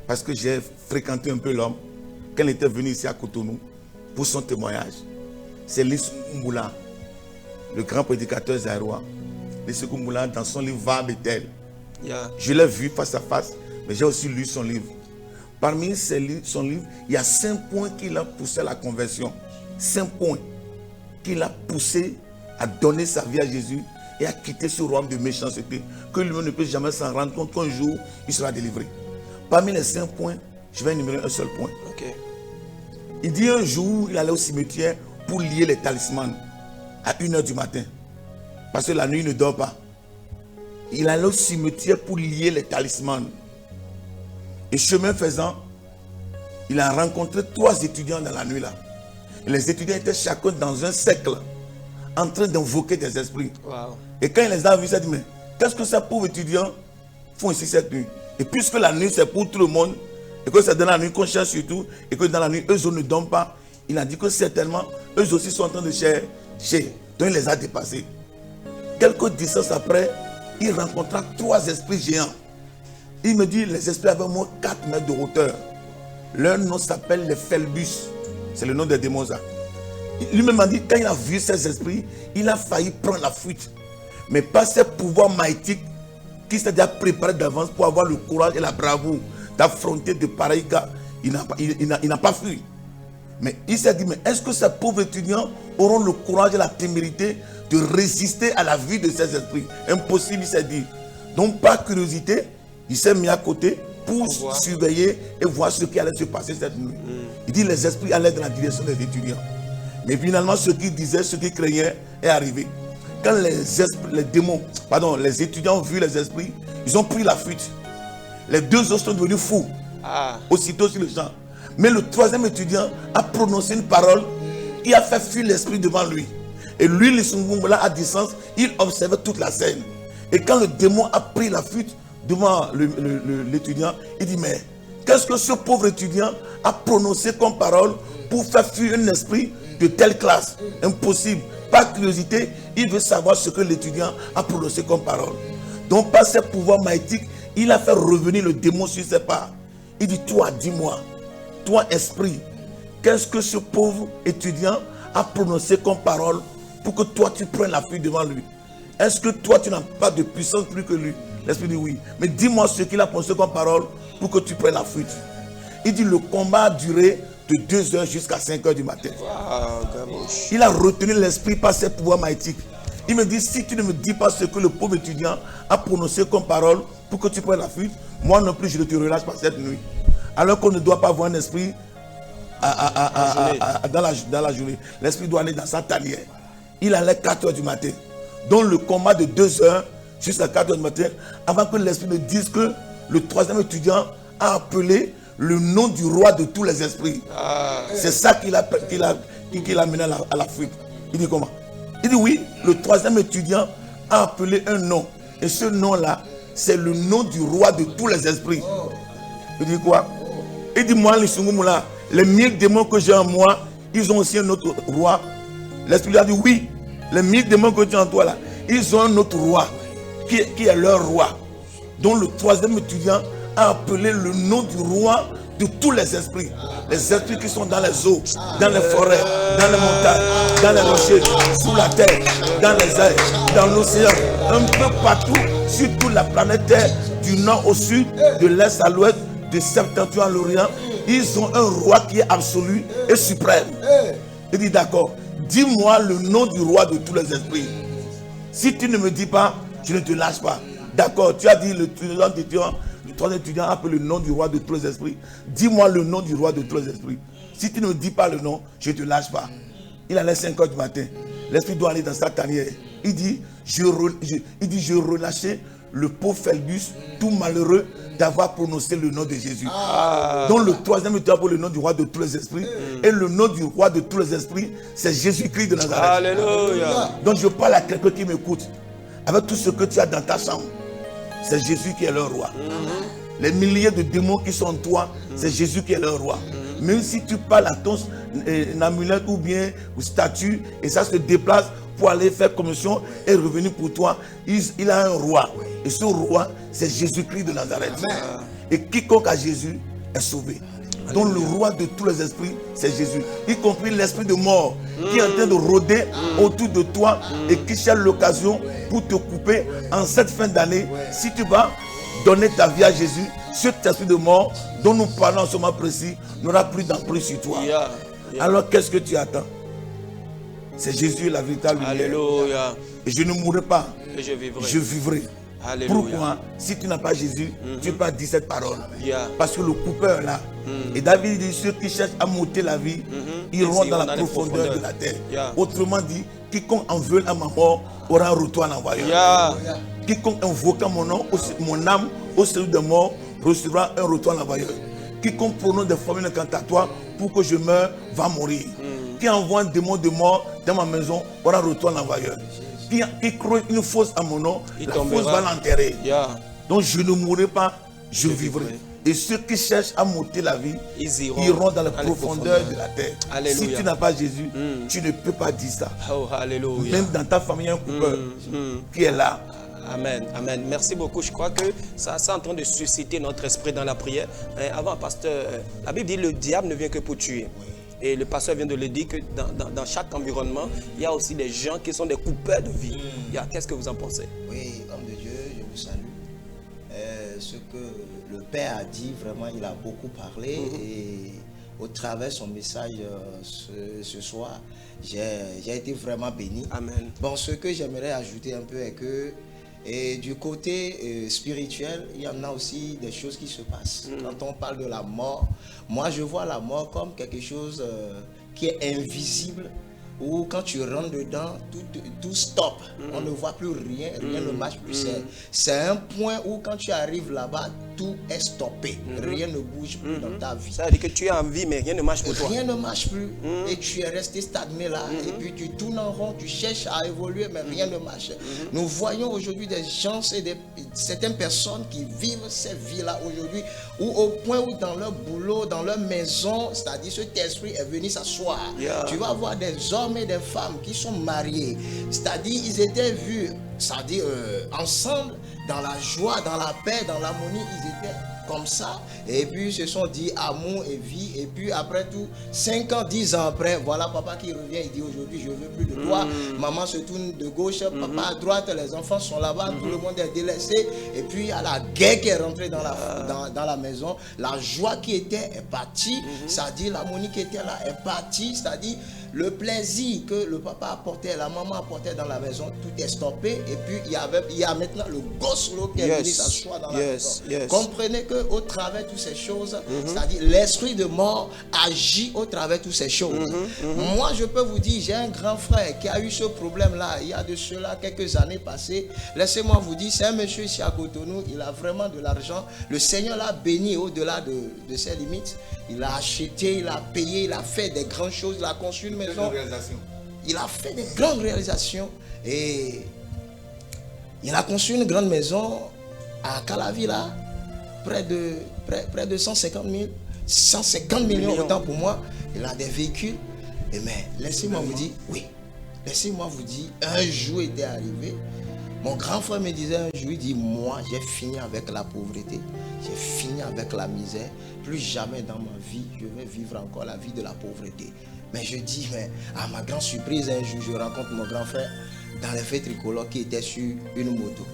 Parce que j'ai fréquenté un peu l'homme quand il était venu ici à Cotonou pour son témoignage. C'est Lissou Moula, le grand prédicateur zaïrois. Lissou Moula, dans son livre Va à Bethel. Yeah. Je l'ai vu face à face, mais j'ai aussi lu son livre. Parmi son livre, il y a 5 points qui l'ont poussé à la conversion. 5 points qui l'ont poussé à donner sa vie à Jésus et à quitter ce royaume de méchanceté, que lui-même ne peut jamais s'en rendre compte qu'un jour, il sera délivré. Parmi les 5 points, je vais énumérer un seul point. Okay. Il dit un jour, il allait au cimetière pour lier les talismans à 1h du matin. Parce que la nuit, il ne dort pas. Il allait au cimetière pour lier les talismans. Et chemin faisant, il a rencontré 3 étudiants dans la nuit là. Et les étudiants étaient chacun dans un cercle, en train d'invoquer des esprits. Wow. Et quand il les a vus, il a dit, mais qu'est-ce que ces pauvres étudiants font ici cette nuit? Et puisque la nuit c'est pour tout le monde, et que c'est dans la nuit qu'on cherche surtout, et que dans la nuit eux ne dorment pas, il a dit que certainement eux aussi sont en train de chercher. Donc il les a dépassés. Quelques distances après, il rencontra 3 esprits géants. Il me dit, les esprits avaient au moins 4 mètres de hauteur. Leur nom s'appelle les Phelbus. C'est le nom des démons. Lui-même a dit, quand il a vu ces esprits, il a failli prendre la fuite. Mais par ses pouvoirs maïtiques, qui s'est déjà préparé d'avance pour avoir le courage et la bravoure d'affronter de pareils gars, il n'a pas fui. Mais il s'est dit, mais est-ce que ces pauvres étudiants auront le courage et la témérité de résister à la vie de ces esprits? Impossible, il s'est dit. Donc par curiosité, il s'est mis à côté pour surveiller et voir ce qui allait se passer cette nuit. Il dit, les esprits allaient dans la direction des étudiants. Mais finalement, ce qu'ils disaient, ce qu'ils craignaient est arrivé. Quand les étudiants ont vu les esprits, ils ont pris la fuite. Les 2 autres sont devenus fous. Aussitôt sur le champ. Mais le 3e étudiant a prononcé une parole qui a fait fuir l'esprit devant lui. Et lui, là, à distance, il observait toute la scène. Et quand le démon a pris la fuite devant l'étudiant, il dit, mais qu'est-ce que ce pauvre étudiant a prononcé comme parole pour faire fuir un esprit de telle classe? Impossible. Par curiosité, il veut savoir ce que l'étudiant a prononcé comme parole. Donc par ses pouvoirs maïtiques, il a fait revenir le démon sur ses pas. Il dit, toi, dis-moi, toi esprit, qu'est-ce que ce pauvre étudiant a prononcé comme parole pour que toi tu prennes la fuite devant lui? Est-ce que toi tu n'as pas de puissance plus que lui? L'esprit dit oui. Mais dis-moi ce qu'il a prononcé comme parole pour que tu prennes la fuite. Il dit, le combat a duré de 2h jusqu'à 5h du matin. Il a retenu l'esprit par ses pouvoirs maïtiques. Il me dit, si tu ne me dis pas ce que le pauvre étudiant a prononcé comme parole pour que tu prennes la fuite, moi non plus je ne te relâche pas cette nuit. Alors qu'on ne doit pas avoir un esprit dans la journée. L'esprit doit aller dans sa tanière. Il allait 4h du matin. Donc le combat de 2h jusqu'à 4h du matin, avant que l'esprit ne dise que le 3e étudiant a appelé le nom du roi de tous les esprits. C'est ça qu'il a mené à la fuite. Il dit comment? Il dit oui, le 3e étudiant a appelé un nom. Et ce nom-là, c'est le nom du roi de tous les esprits. Il dit quoi? Il dit, moi, les 1000 démons que j'ai en moi, ils ont aussi un autre roi. L'esprit lui a dit, oui, les 1000 démons que tu as en toi là, ils ont un autre roi, qui est leur roi. Donc le 3e étudiant a appelé le nom du roi de tous les esprits. Les esprits qui sont dans les eaux, dans les forêts, dans les montagnes, dans les rochers, sous la terre, dans les airs, dans l'océan, un peu partout, sur toute la planète Terre, du nord au sud, de l'est à l'ouest, de septentrion à l'orient. Ils ont un roi qui est absolu et suprême. Il dit, d'accord, dis-moi le nom du roi de tous les esprits. Si tu ne me dis pas, je ne te lâche pas. D'accord, tu as dit le troisième étudiant appelle le nom du roi de tous les esprits. Dis-moi le nom du roi de tous les esprits. Si tu ne me dis pas le nom, je ne te lâche pas. Il allait 5 h du matin. L'esprit doit aller dans sa tanière. Il dit, je relâchais le pauvre Felgus, tout malheureux d'avoir prononcé le nom de Jésus. Donc le troisième étudiant pour le nom du roi de tous les esprits. Et le nom du roi de tous les esprits, c'est Jésus-Christ de Nazareth. Alléluia. Donc je parle à quelqu'un qui m'écoute. Avec tout ce que tu as dans ta chambre, c'est Jésus qui est le roi. Les milliers de démons qui sont en toi, c'est Jésus qui est le roi. Même si tu parles à ton amulette ou bien statue et ça se déplace pour aller faire commission et revenir pour toi, il a un roi. Et ce roi, c'est Jésus-Christ de Nazareth. Et quiconque a Jésus est sauvé. Donc le roi de tous les esprits, c'est Jésus. Y compris l'esprit de mort qui est en train de rôder autour de toi et qui cherche l'occasion pour te couper en cette fin d'année. Si tu vas donner ta vie à Jésus, cet esprit de mort dont nous parlons en ce moment précis n'aura plus d'emprise sur toi. Alors qu'est-ce que tu attends? C'est Jésus la véritable lumière. Alléluia. Et je ne mourrai pas. Et je vivrai. Je vivrai. Alléluia. Pourquoi? Si tu n'as pas Jésus, tu peux pas dire cette parole. Parce que le coupeur est là. Et David dit, ceux qui cherchent à monter la vie, iront dans la profondeur de la terre. Autrement dit, quiconque en veut à ma mort aura un retour à l'envoyeur. Quiconque invoquant mon nom, mon âme au séjour de mort, recevra un retour à l'envoyeur. Quiconque prononce des formules incantatoires pour que je meure, va mourir. Qui envoie un démon de mort dans ma maison, aura un retour à l'envoyeur. Qui croit une fosse à mon nom, la fosse va l'enterrer. Donc je ne mourrai pas, je vivrai. Et ceux qui cherchent à monter la vie, ils iront dans la profondeur de la terre. Si tu n'as pas Jésus, tu ne peux pas dire ça. Même dans ta famille, il y a un coupeur qui est là. Amen, amen. Merci beaucoup. Je crois que ça est en train de susciter notre esprit dans la prière. Avant, pasteur, la Bible dit que le diable ne vient que pour tuer. Et le pasteur vient de le dire que dans chaque environnement, il y a aussi des gens qui sont des coupeurs de vie. Qu'est-ce que vous en pensez? Oui, homme de Dieu, je vous salue. Ce que le Père a dit, vraiment, il a beaucoup parlé. Et au travers de son message ce soir, j'ai été vraiment béni. Amen. Bon, ce que j'aimerais ajouter un peu est que du côté spirituel, il y en a aussi des choses qui se passent. Quand on parle de la mort, moi je vois la mort comme quelque chose qui est invisible, où quand tu rentres dedans, tout stoppe. On ne voit plus rien, rien ne marche plus. C'est un point où quand tu arrives là-bas, tout est stoppé. Rien ne bouge plus dans ta vie. Ça veut dire que tu es en vie, mais rien ne marche pour toi. Rien ne marche plus. Et tu es resté stagné là. Et puis tu tournes en rond, tu cherches à évoluer, mais rien ne marche. Nous voyons aujourd'hui des gens et certaines personnes qui vivent ces vies-là aujourd'hui, où au point où dans leur boulot, dans leur maison, c'est-à-dire cet esprit est venu s'asseoir. Tu vas voir des hommes et des femmes qui sont mariés. C'est-à-dire ils étaient vus, c'est-à-dire ensemble, dans la joie, dans la paix, dans l'harmonie, ils étaient comme ça. Et puis ils se sont dit amour et vie. Et puis après tout, 5 ans, 10 ans après, voilà papa qui revient, il dit aujourd'hui je ne veux plus de toi. Maman se tourne de gauche, papa à droite, les enfants sont là-bas, tout le monde est délaissé. Et puis il y a la guerre qui est rentrée dans la maison. La joie qui était est partie, c'est-à-dire l'harmonie qui était là est partie, c'est-à-dire le plaisir que le papa apportait, la maman apportait dans la maison, tout est stoppé. Et puis il y a maintenant le gosse qui est venu s'asseoir dans la maison. Comprenez qu'au travers de toutes ces choses, c'est-à-dire l'esprit de mort agit au travers de toutes ces choses. Moi je peux vous dire, j'ai un grand frère qui a eu ce problème-là il y a de cela quelques années passées. Laissez-moi vous dire, c'est un monsieur ici à Cotonou, il a vraiment de l'argent. Le Seigneur l'a béni au-delà de ses limites. Il a acheté, il a payé, il a fait des grandes choses, il a construit une maison. Il a fait des grandes réalisations. Et il a construit une grande maison à Calavilla, près de 150 millions, autant pour moi. Il a des véhicules. Mais laissez-moi vous dire, laissez-moi vous dire, un jour était arrivé. Mon grand frère me disait un jour, il dit, moi j'ai fini avec la pauvreté, j'ai fini avec la misère, plus jamais dans ma vie, je vais vivre encore la vie de la pauvreté. Mais je dis, mais à ma grande surprise, un jour, je rencontre mon grand frère dans les fêtes tricolores qui était sur une moto.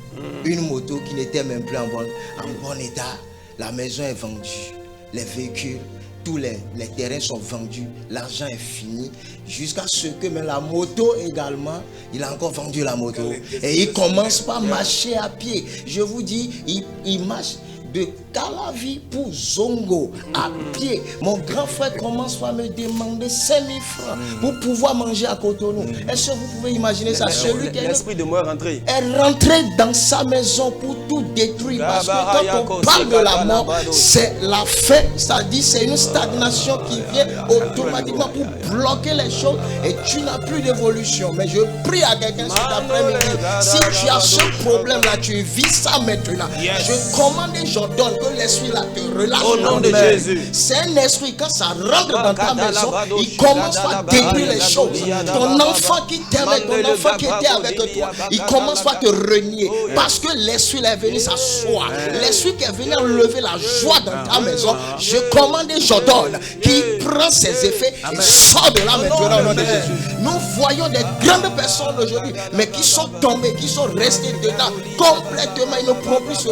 Une moto qui n'était même plus en bon état. La maison est vendue, les véhicules, tous les terrains sont vendus, l'argent est fini, jusqu'à ce que même la moto également, il a encore vendu la moto. Et il commence pas à marcher à pied. Je vous dis, il marche de Calavi pour Zongo à pied. Mon grand frère commence par me demander 5000 francs pour pouvoir manger à Cotonou. Est-ce que vous pouvez imaginer ça? Celui qui l'esprit de mort est rentré dans sa maison pour tout détruire. Parce que quand on parle de la mort, c'est la fin. C'est-à-dire c'est une stagnation qui vient automatiquement pour bloquer les choses et tu n'as plus d'évolution. Mais je prie à quelqu'un cet après-midi. Si tu as ce problème-là, tu vis ça maintenant. Je commande et j'ordonne que l'esprit-là te relâche. Au nom de Jésus. C'est un esprit, quand ça rentre dans ta maison, il commence par détruire les choses. Ton enfant qui t'aimait, ton enfant qui était avec toi, il commence par te renier. Parce que l'esprit est venu s'asseoir. L'esprit qui est venu enlever la joie dans ta maison, je commande et j'ordonne qu'il prend ses effets et sort de là maintenant au nom de Jésus. Nous voyons des grandes personnes aujourd'hui, mais qui sont tombées, qui sont restées dedans complètement, ils ne pourront plus se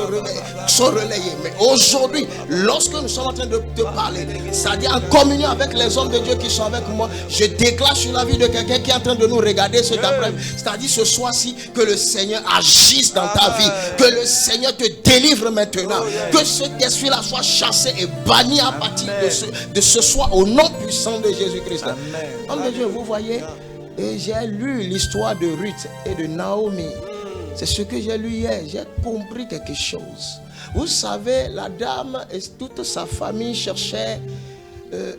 relayer. Mais aujourd'hui, lorsque nous sommes en train de te parler, c'est-à-dire en communion avec les hommes de Dieu qui sont avec moi, je déclare sur la vie de quelqu'un qui est en train de nous regarder cet après-midi, c'est-à-dire ce soir-ci, que le Seigneur agisse dans ta vie, que le Seigneur te délivre maintenant, que cet esprit-là soit chassé et banni à partir de ce soir au nom puissant de Jésus-Christ. Homme de Dieu, vous voyez, et j'ai lu l'histoire de Ruth et de Naomi. C'est ce que j'ai lu hier. J'ai compris quelque chose. Vous savez, la dame et toute sa famille cherchaient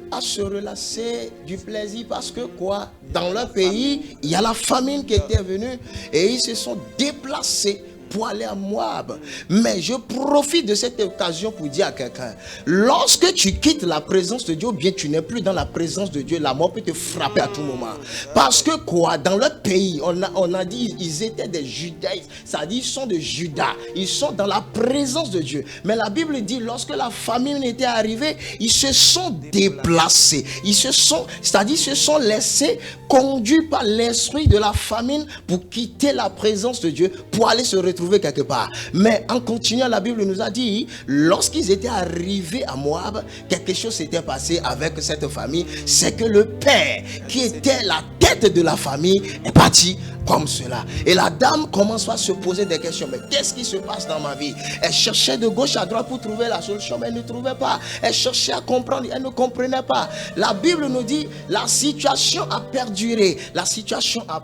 à se relasser du plaisir parce que quoi? Dans leur pays, il y a la famine qui était venue et ils se sont déplacés pour aller à Moab. Mais je profite de cette occasion pour dire à quelqu'un, lorsque tu quittes la présence de Dieu, ou bien tu n'es plus dans la présence de Dieu, la mort peut te frapper à tout moment. Parce que quoi? Dans leur pays, on a dit ils étaient des judaïs, c'est-à-dire ils sont de Juda, ils sont dans la présence de Dieu. Mais la Bible dit, lorsque la famine était arrivée, ils se sont déplacés, c'est-à-dire se sont laissés conduits par l'esprit de la famine pour quitter la présence de Dieu, pour aller se retrouver quelque part. Mais en continuant, la Bible nous a dit, lorsqu'ils étaient arrivés à Moab, quelque chose s'était passé avec cette famille. C'est que le père, qui était la tête de la famille, est parti comme cela. Et la dame commence à se poser des questions. Mais qu'est-ce qui se passe dans ma vie? Elle cherchait de gauche à droite pour trouver la solution, mais elle ne trouvait pas. Elle cherchait à comprendre, elle ne comprenait pas. La Bible nous dit, la situation a perduré. La situation a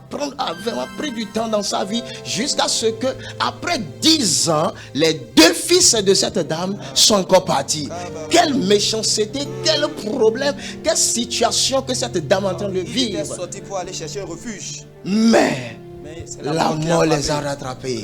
vraiment pris du temps dans sa vie, jusqu'à ce que, après 10 ans, les 2 fils de cette dame sont encore partis. Quelle méchanceté, quel problème, quelle situation que cette dame est en train de vivre. Elle est sortie pour aller chercher un refuge. Mais la mort les a rattrapés.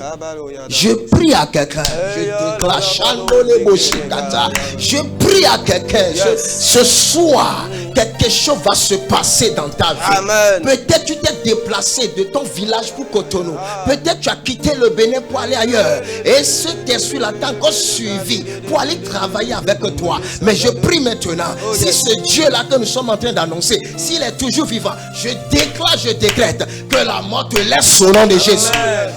Je prie à quelqu'un. Je déclare Chandole Boshikata. Je prie à quelqu'un. Ce soir, quelque chose va se passer dans ta vie. Peut-être tu t'es déplacé de ton village pour Cotonou. Peut-être tu as quitté le Bénin pour aller ailleurs. Et cet esprit-là t'a encore suivi pour aller travailler avec toi. Mais je prie maintenant, si ce Dieu-là que nous sommes en train d'annoncer, s'il est toujours vivant, je déclare, je décrète que la mort te laisse au nom de Jésus.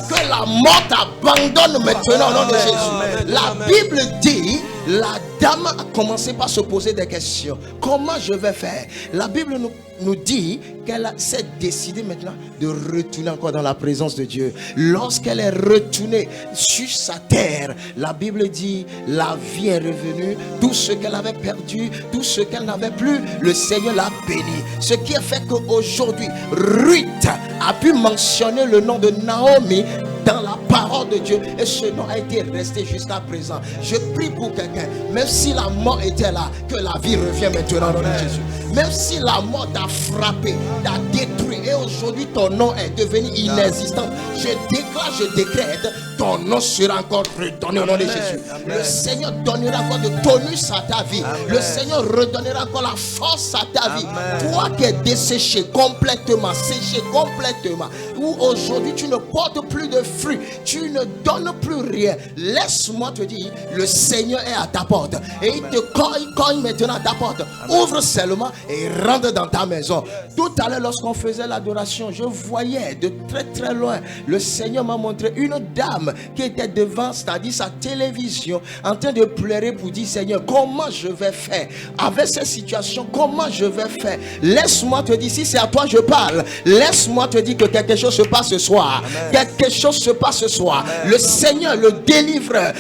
Que la mort t'abandonne maintenant au nom de Jésus. La Bible dit, la dame a commencé par se poser des questions. Comment je vais faire? La Bible nous dit qu'elle s'est décidée maintenant de retourner encore dans la présence de Dieu. Lorsqu'elle est retournée sur sa terre, la Bible dit, la vie est revenue. Tout ce qu'elle avait perdu, tout ce qu'elle n'avait plus, le Seigneur l'a béni. Ce qui a fait qu'aujourd'hui, Ruth a pu mentionner le nom de Naomi dans la parole de Dieu, et ce nom a été resté jusqu'à présent. Je prie pour quelqu'un, même si la mort était là, que la vie revient maintenant au nom de Jésus. Même si la mort t'a frappé, t'a détruit, et aujourd'hui ton nom est devenu inexistant, je déclare, je décrète, ton nom sera encore redonné au nom de Jésus. Le Seigneur donnera encore de tonus à ta vie. Le Seigneur redonnera encore la force à ta vie. Toi qui es desséché complètement, séché complètement, où aujourd'hui tu ne portes plus de fruits, tu ne donnes plus rien, laisse-moi te dire, le Seigneur est à ta porte et il te cogne maintenant à ta porte. Ouvre seulement et rentre dans ta maison. Tout à l'heure, lorsqu'on faisait l'adoration, l'adoration, je voyais de très très loin, le Seigneur m'a montré une dame qui était devant, c'est-à-dire sa télévision, en train de pleurer pour dire, Seigneur, comment je vais faire avec cette situation, comment je vais faire? Laisse-moi te dire, si c'est à toi je parle, laisse-moi te dire que quelque chose se passe ce soir. Amen. Quelque chose se passe ce soir. Amen. Le Seigneur, le délivreur,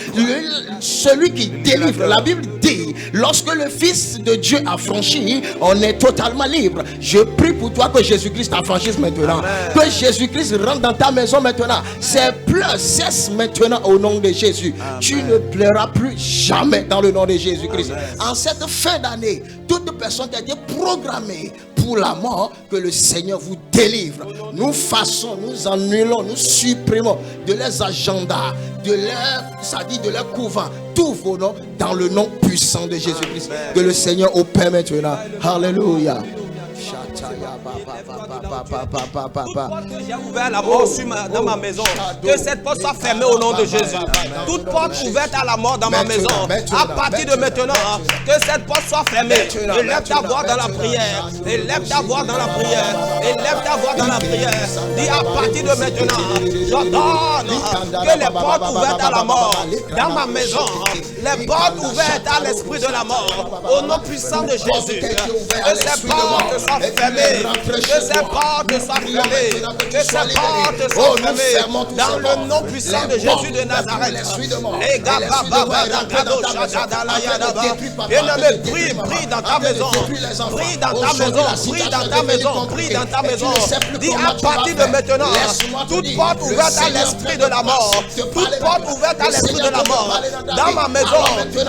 celui qui délivre, la Bible dit, lorsque le Fils de Dieu a franchi, on est totalement libre. Je prie pour toi que Jésus-Christ t'affranchisse maintenant. Amen. Que Jésus-Christ rentre dans ta maison maintenant. Ces pleurs cessent maintenant au nom de Jésus. Amen. Tu ne pleureras plus jamais dans le nom de Jésus-Christ. En cette fin d'année, toute personne qui a été programmée pour la mort, que le Seigneur vous délivre. Nous fassons, nous annulons, nous supprimons de leurs agendas, de leur couvent, tous vos noms dans le nom puissant de Jésus-Christ. Que le Seigneur opère maintenant. Alléluia. J'ai ouvert la mort dans ma maison. Que cette porte soit fermée au nom de Jésus. Toute porte ouverte à la mort dans ma maison, à partir de maintenant, que cette porte soit fermée. Élève ta voix dans la prière. Élève ta voix dans la prière. Élève ta voix dans la prière. Dis à partir de maintenant, j'ordonne que les portes ouvertes à la mort dans ma maison, les portes ouvertes à l'esprit de la mort, au nom puissant de Jésus, que ces portes soient fermées, que ces portes soient fermées, que ces portes soient fermées, dans le nom puissant de Jésus de Nazareth. Les gars, bien-aimé, prie dans ta maison, prie dans ta maison, prie dans ta maison, prie dans ta maison. Dis à partir de maintenant, toute porte ouverte à l'esprit de la mort, toute porte ouverte à l'esprit de la mort, dans ma maison,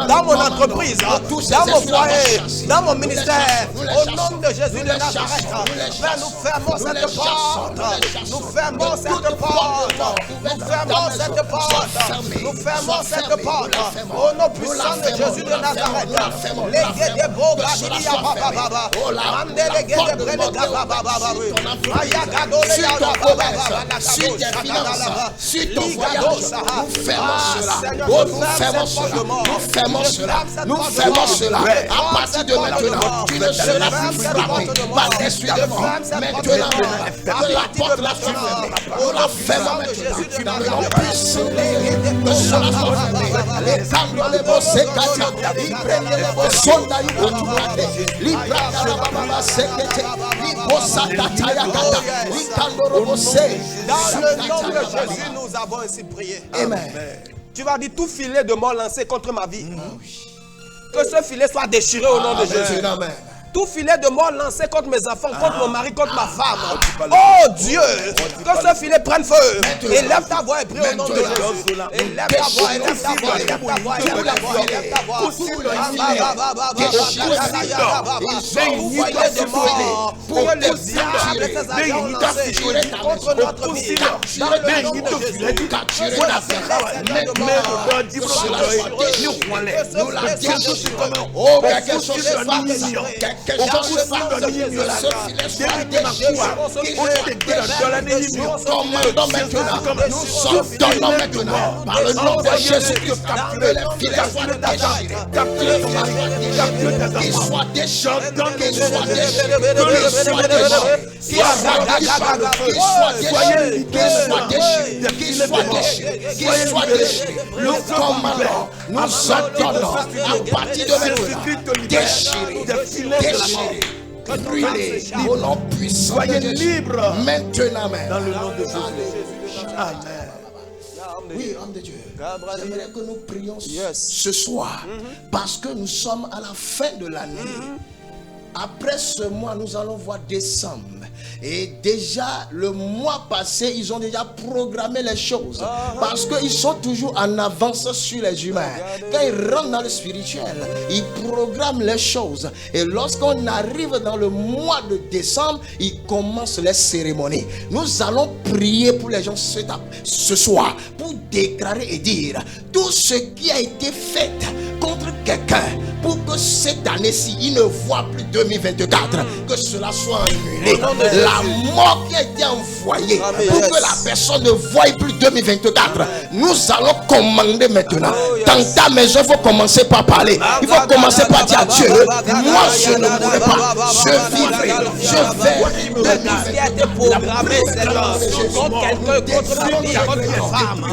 dans mon entreprise, dans mon foyer, dans mon ministère, au nom de Jésus de Nazareth, nous fermons cette porte, nous fermons cette porte, nous fermons cette porte, nous fermons cette porte, au nom puissant de Jésus de Nazareth. Les guets des beaux gadili à Baba, Mande les guets des brés de Baba, Ayagado les Baba, sur tes finances, sur ton voyage, nous fermons cela. Oh, nous fermons cela. Nous fermons cela. Nous fermons cela. À partir de maintenant, tu ne seras plus frappé par l'esprit de mort. Maintenant, que la porte la ferme. Oh, la ferme maintenant. Dans le nom puissant de cela soit fermé. Les candres, les bossés, les prennent les bossons, les bras, les bossas, les candres, bossés. Dans le nom de Jésus, nous avons ainsi prié. Amen. Tu vas dire tout filet de mort lancé contre ma vie. Que ce filet soit déchiré au nom de Jésus. Amen. Tout filet de mort lancé contre mes enfants, contre mon mari, contre ma femme. Oh Dieu, que ce filet prenne feu. Élève ta voix et prie au nom de Jésus. Élève ta voix, élève ta voix, élève ta voix, élève ta voix, élève ta voix. Vous voyez de mort, pour que le diable et ses agents lancés contre notre vie. Dans le nom de Jésus. Nous sortons maintenant par le nom de Jésus que les filets soient déchirés, qu'ils soient déchirés, qu'ils soient déchirés. Nous commandons, nous ordonnons à partir de maintenant déchirer, brûler au nom puissant de Jésus. Libre maintenant, dans le nom de Jésus. Amen. Oui, homme de Dieu, j'aimerais que nous prions ce soir parce que nous sommes à la fin de l'année. Après ce mois, nous allons voir décembre. Et déjà, le mois passé, ils ont déjà programmé les choses. Parce qu'ils sont toujours en avance sur les humains. Quand ils rentrent dans le spirituel, ils programment les choses. Et lorsqu'on arrive dans le mois de décembre, ils commencent les cérémonies. Nous allons prier pour les gens ce soir. Pour déclarer et dire tout ce qui a été fait contre quelqu'un. Pour que cette année-ci, il ne voit plus 2024. Que cela soit annulé. La mort qui a été envoyée pour que la personne ne voie plus 2024. Nous allons commander maintenant Dans ta maison, il faut commencer par parler. Il faut commencer par dire à Dieu, moi je ne mourrai pas, je vivrai, je vais. Ce qui a été programmé, Seigneur, contre quelqu'un, contre ma vie, contre mes femmes.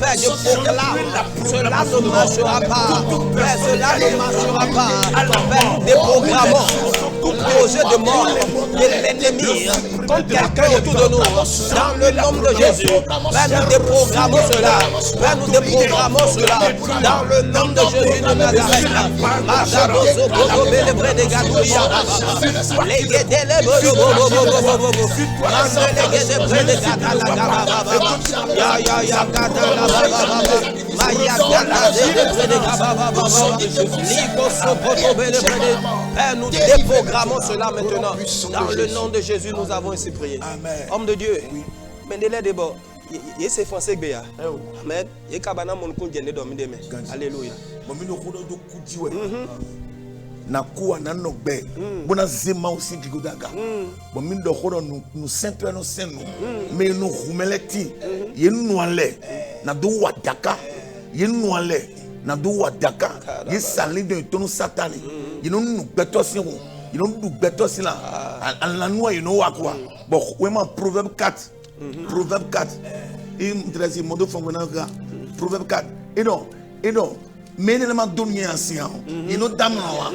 Père, je proclame, cela ne marchera pas. Père, cela ne marchera pas. Père, nous déprogrammons tout projet de mort de l'ennemi contre quelqu'un autour de nous. Dans le nom de Jésus, Père, nous déprogrammons cela. Père, nous déprogrammons cela. Dans le nom de Jésus de Nazareth. Père, nous déprogrammons cela maintenant. Dans le nom de Jésus, nous avons ainsi prié. Homme de Dieu, Mendele d'abord. Il est français béa. Amen. Il est kabana mon coup de dormir demain. Alléluia. Na kuwa na nogbe bona zema aussi gigodaga bon min do khodo nu saint no senu me no humeleti ye nu ale na do wadaka ye nu ale na do wadaka ye sali de tonu satani ye no nu beto sin wo ye no du beto sin la la noa ye no wakwa bon we ma proverbe 4 proverbe 4 et m'intéresse modo fongonanga proverbe 4 et non mais ne ma donner ancien et no damnoa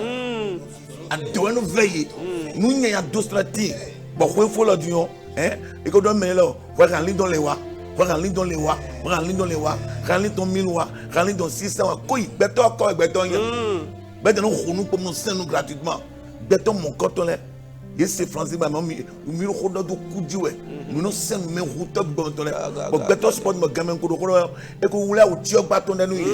adowe no veille nous n'y a dostrati bon il faut le dire hein et que donne là va rentrer dans les wa va rentrer dans les wa va rentrer dans les wa rentrer dans 1000 wa rentrer dans 600 koi beto ko beto nya beto no khonu comme nous c'est nous gratuitement beto mon coton là et c'est français ba mi khodo do kudiwe nous c'est mais route beto là bon beto sport me gamin ko et ko wula o tio baton denu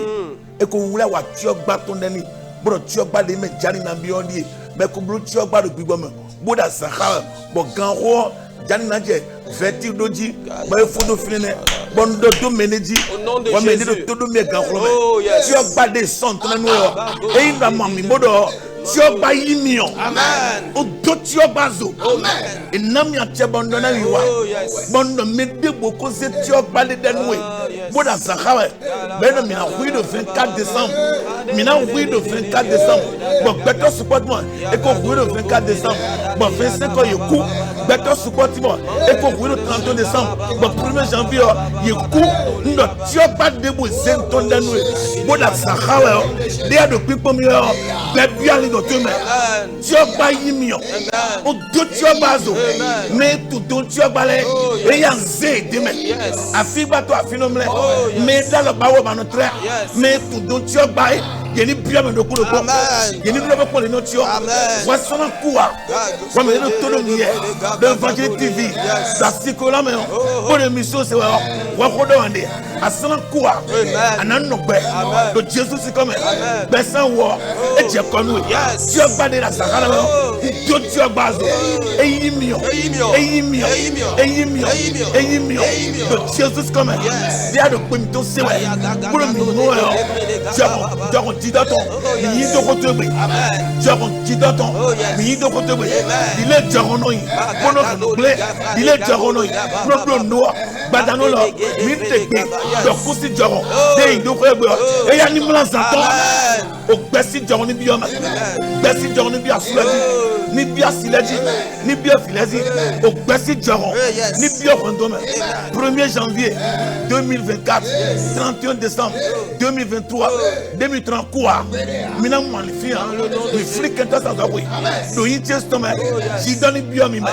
et ko wula wa tio baton denu bro tio ba de me jani na biondie mais ko bro tio ba do gbigbo me boda sahara bo ganro jani na je veti doji ba fodo filene bon do meneji wa meneji do me ganro me tio ba de son to na e ina mami bodo tio ba yimion amen o do tio bazo amen e nam ya che bondo na wiwa bondo me de boko se tio ba le denwe boda sahara ben mi na hui de 24 décembre mi na hui de 24 décembre bon beto support moi et ko hui de 24 décembre bon 25 ans yeku beto support moi et ko hui de 31 décembre bon 1er janvier yeku ndo tio ba de bo zenton denwe boda sahara de do pipo mi be biali do teme tio ba yimio o do tio bazo mais tout do tio balé et yanze deme afiba to afinomle mais dans le bawo manotre mais tout do tio bae yeni bia me do ko yeni do ko le no tio wa sona kuwa wa me do todo niye de Evangile TV da sikola me o de mission se wa ko do ande asana kuwa anano gbe do Jesus comme besan wo e je kono tio ba de la sakala do tio bazo eyimio do Jesus comme dia do pem to se wa pour mi no yo didaton mi do ko to be didaton mi do ko to be il est jarono yi bono ble il est jarono yi no no badano lo mi te gbe do ko si jaron de do ko be e ya ni mlanzaton o gbesi jaron ni bioma gbesi jaron ni bi asulaji ni bi asilaji ni bi afilaji o gbesi jaron ni bi ofandome 1er janvier 2024 31 décembre 2023 2030 quoi mina malifia mi frike ta sa we do yin testome ji doni biomi me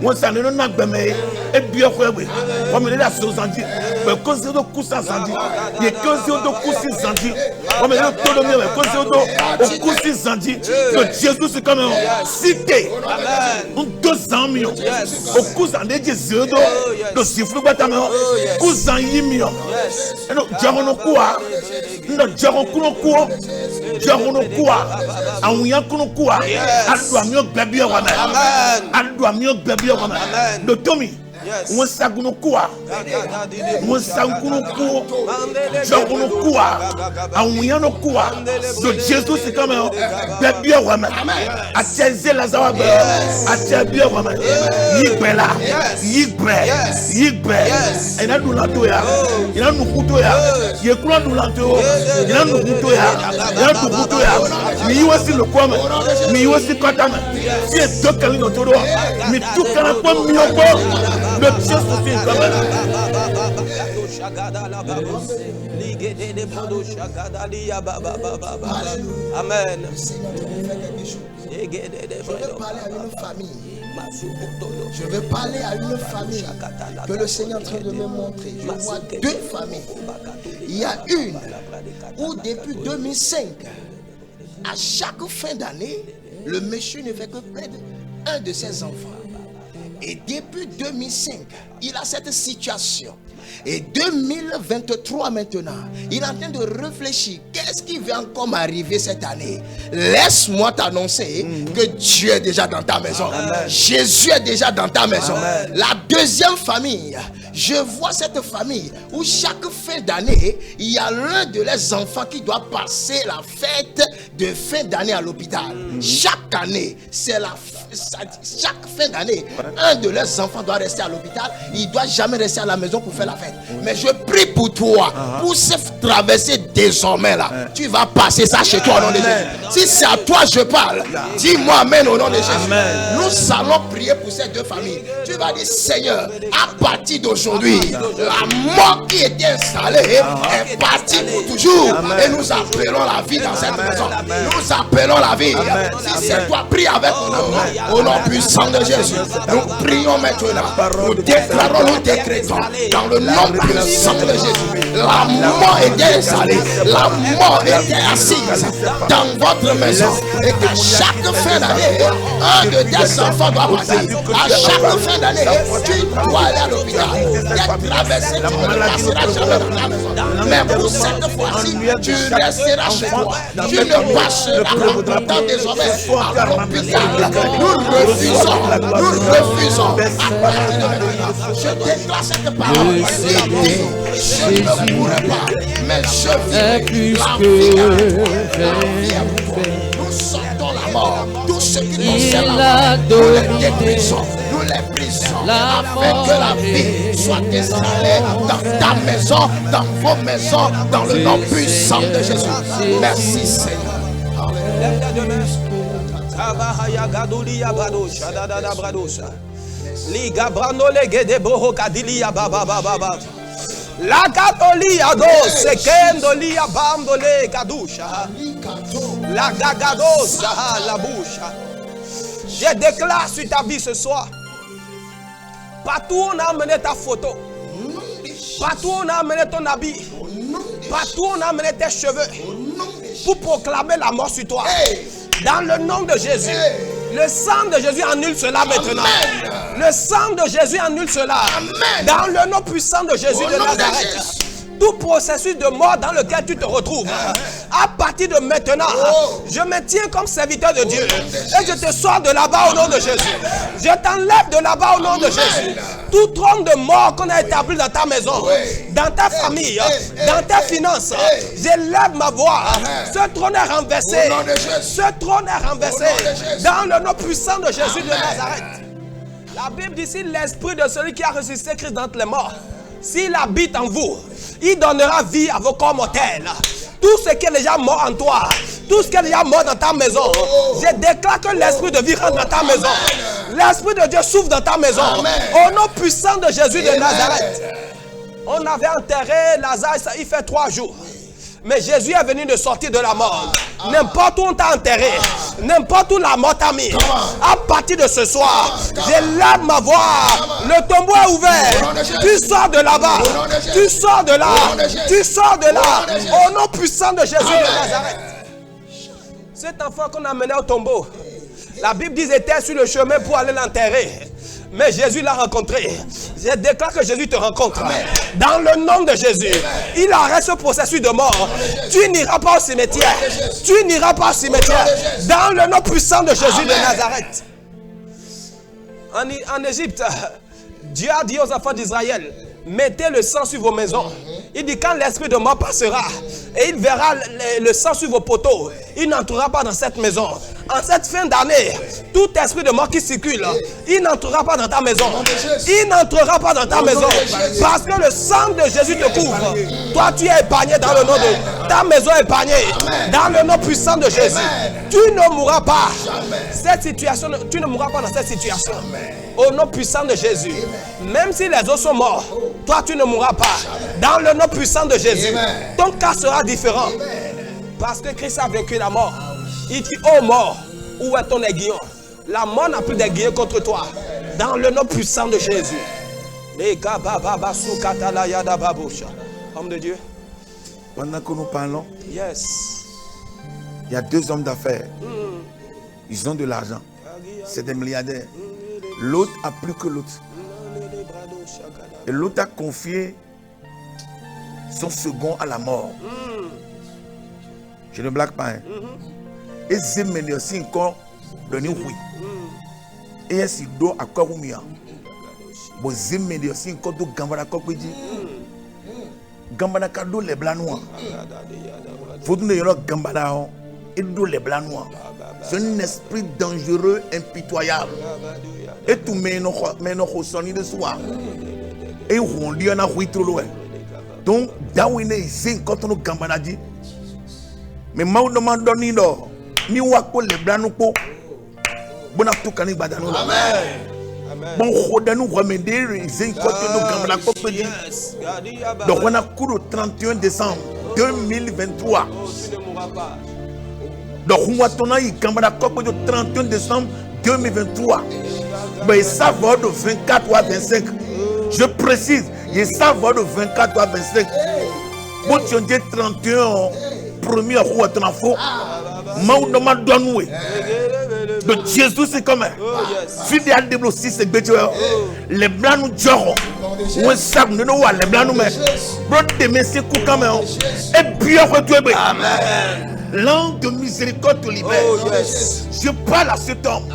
won sa no na gbeme e bio ko egbe o mi le so sanji be ko se do kusa sanji ye ko se do kusi sanji o mi le to do mi ko se do o kusi sanji do Jesus comme cité amen 200 millions o kusa de Jesus do sifru batame kusa yimio no jamono kwa no jaron kuno kwa jarono kwa awunya kuno kwa adu amio gbebia wa na adu amio gbebia wa na do tomi Mwensagunokua. Mwensagunokua. Jogunokua. Awuyanokua. De Jésus c'est comme un bébé Rome. Atieze Lazare. Atieze Rome. Yigbela. Yigbe. Ina dulatoya. Ina nukutoya. Yekula dulato. Ina nukutoya. Ina nukutoya. Mi wasi lokome. Mi wasi kotame. Si est deux calines autour de toi. Mi tout kana kwa mioko. Le Dieu c'est comme Amen. Je veux parler à une famille que le Seigneur est en train de me montrer. Je vois deux familles. Il y a une où depuis 2005, à chaque fin d'année, le monsieur ne fait que perdre un de ses enfants. Et depuis 2005, il a cette situation. Et 2023 maintenant, il est en train de réfléchir. Qu'est-ce qui va encore m'arriver cette année? Laisse-moi t'annoncer que Dieu est déjà dans ta maison. Amen. Jésus est déjà dans ta maison. Amen. La deuxième famille, je vois cette famille où chaque fin d'année, il y a l'un de leurs enfants qui doit passer la fête de fin d'année à l'hôpital. Chaque année, c'est chaque fin d'année, un de leurs enfants doit rester à l'hôpital. Il ne doit jamais rester à la maison pour faire la fête. Mais je prie pour toi, pour se traverser désormais là. Tu vas passer ça chez toi au nom de Jésus. Si c'est à toi je parle, dis-moi amen au nom de Jésus. Nous allons prier pour ces deux familles. Tu vas dire Seigneur, à partir d'aujourd'hui, la mort qui était installée est partie pour toujours. Et nous appelons la vie dans cette maison. Nous appelons la vie. Si c'est toi, prie avec nous. Au nom puissant de Jésus, nous prions maintenant. Nous déclarons, nous décrétons dans le nom puissant de Jésus. La mort était installée, la mort était assise dans votre maison. Et qu'à chaque fin d'année, un de tes enfants doit passer. À chaque fin d'année, tu dois aller à l'hôpital. Tu traversé, tu ne passeras jamais dans la maison. Mais pour cette fois-ci, tu resteras chez toi. Tu ne passeras pas désormais à l'hôpital. Nous refusons. Je déclare cette parole. Je ne pourrai pas, mais je vis la vie. Nous sortons la mort. Tout ce qui concerne la mort, nous les détruisons. Nous les brisons afin que la vie soit installée dans ta maison, dans vos maisons, dans le nom puissant de Jésus. Merci Seigneur. La gatolia do sekendolia bambole gadusha. La gagadosa la bouche. Je déclare sur ta vie ce soir. Partout où on a amené ta photo. Partout où on a amené ton habit. Partout où on a amené tes cheveux. Pour proclamer la mort sur toi. Dans le nom de Jésus. Le sang de Jésus annule cela maintenant. Le sang de Jésus annule cela. Dans le nom puissant de Jésus de Nazareth. Tout processus de mort dans lequel tu te retrouves, à partir de maintenant, je me tiens comme serviteur de Dieu. Et je te sors de là-bas au nom de Jésus. Je t'enlève de là-bas au nom de Jésus. Tout trône de mort qu'on a établi dans ta maison, dans ta famille, dans tes finances, j'élève ma voix. Ce trône est renversé. Ce trône est renversé. Dans le nom puissant de Jésus de Nazareth. La Bible dit, si l'esprit de celui qui a ressuscité Christ d'entre les morts, s'il habite en vous, il donnera vie à vos corps mortels. Tout ce qui est déjà mort en toi, tout ce qui est déjà mort dans ta maison, je déclare que l'esprit de vie rentre dans ta maison. L'esprit de Dieu souffle dans ta maison. Au nom puissant de Jésus de Nazareth. On avait enterré Lazare, il fait 3 jours. Mais Jésus est venu de sortir de la mort. N'importe où on t'a enterré, n'importe où la mort t'a mis, à partir de ce soir, j'élève ma voix. Le tombeau est ouvert. Tu sors de là-bas. Tu sors de là. Tu sors de là. Au nom puissant de Jésus de Nazareth. Cet enfant qu'on a mené au tombeau, la Bible dit qu'il était sur le chemin pour aller l'enterrer. Mais Jésus l'a rencontré. Je déclare que Jésus te rencontre. Dans le nom de Jésus. Il arrête ce processus de mort. Tu n'iras pas au cimetière. Tu n'iras pas au cimetière. Dans le nom puissant de Jésus de Nazareth. En Égypte, Dieu a dit aux enfants d'Israël, mettez le sang sur vos maisons. Il dit, quand l'esprit de mort passera, et il verra le sang sur vos poteaux, il n'entrera pas dans cette maison. En cette fin d'année, tout esprit de mort qui circule, il n'entrera pas dans ta maison. Il n'entrera pas dans ta maison. Parce que le sang de Jésus te couvre. Toi, tu es épargné dans le nom de... Ta maison est épargnée dans le nom puissant de Jésus. Tu ne mourras pas. Cette situation, tu ne mourras pas dans cette situation. Au nom puissant de Jésus. Même si les autres sont morts, toi, tu ne mourras pas. Dans le nom puissant de Jésus. Ton cas sera différent. Parce que Christ a vaincu la mort. Il dit, oh mort, où est ton aiguillon? La mort n'a plus d'aiguillon contre toi. Dans le nom puissant de Jésus. Homme de Dieu. Pendant que nous parlons, Yes. il y a 2 hommes d'affaires. Ils ont de l'argent. C'est des milliardaires. L'autre a plus que l'autre. Et l'autre a confié son second à la mort. Je ne blague pas. Hein. Et c'est mené aussi encore de nous. Et c'est do à quoi vous m'y a. Bon, c'est mené aussi encore de gambara kokudi. Gambara kado les blancs noirs. Faut nous dire gambara et do les blancs noirs. C'est un esprit dangereux, impitoyable. Et tout mène au sonny de soir. Et on dit on a oui trop loin. Donc, Dawine ici quand on gambara dit. Mais ma demande donné non. Ni wako les blancs nous bon tout cani badano. Amen. Bon rodano remédier ici quand on gambara kopedi. Donc on a cours au 31 décembre 2023. Tu ne mourras pas. Donc on a eu gambara kopedi au 31 décembre 2023. Mais ça va de 24 à 25. Je précise, ça va de 24 à 25. Bon tu dis 31 premier roi de l'info, Maoudama Donoué. De Jésus, c'est comme fidèle de l'ossi, c'est que les blancs nous joront. Ou un sac, nous nous les blancs nous mettent. Brode de messieurs, quand même. Et bien retrouvé. L'ange de miséricorde te libère. Je parle à cet homme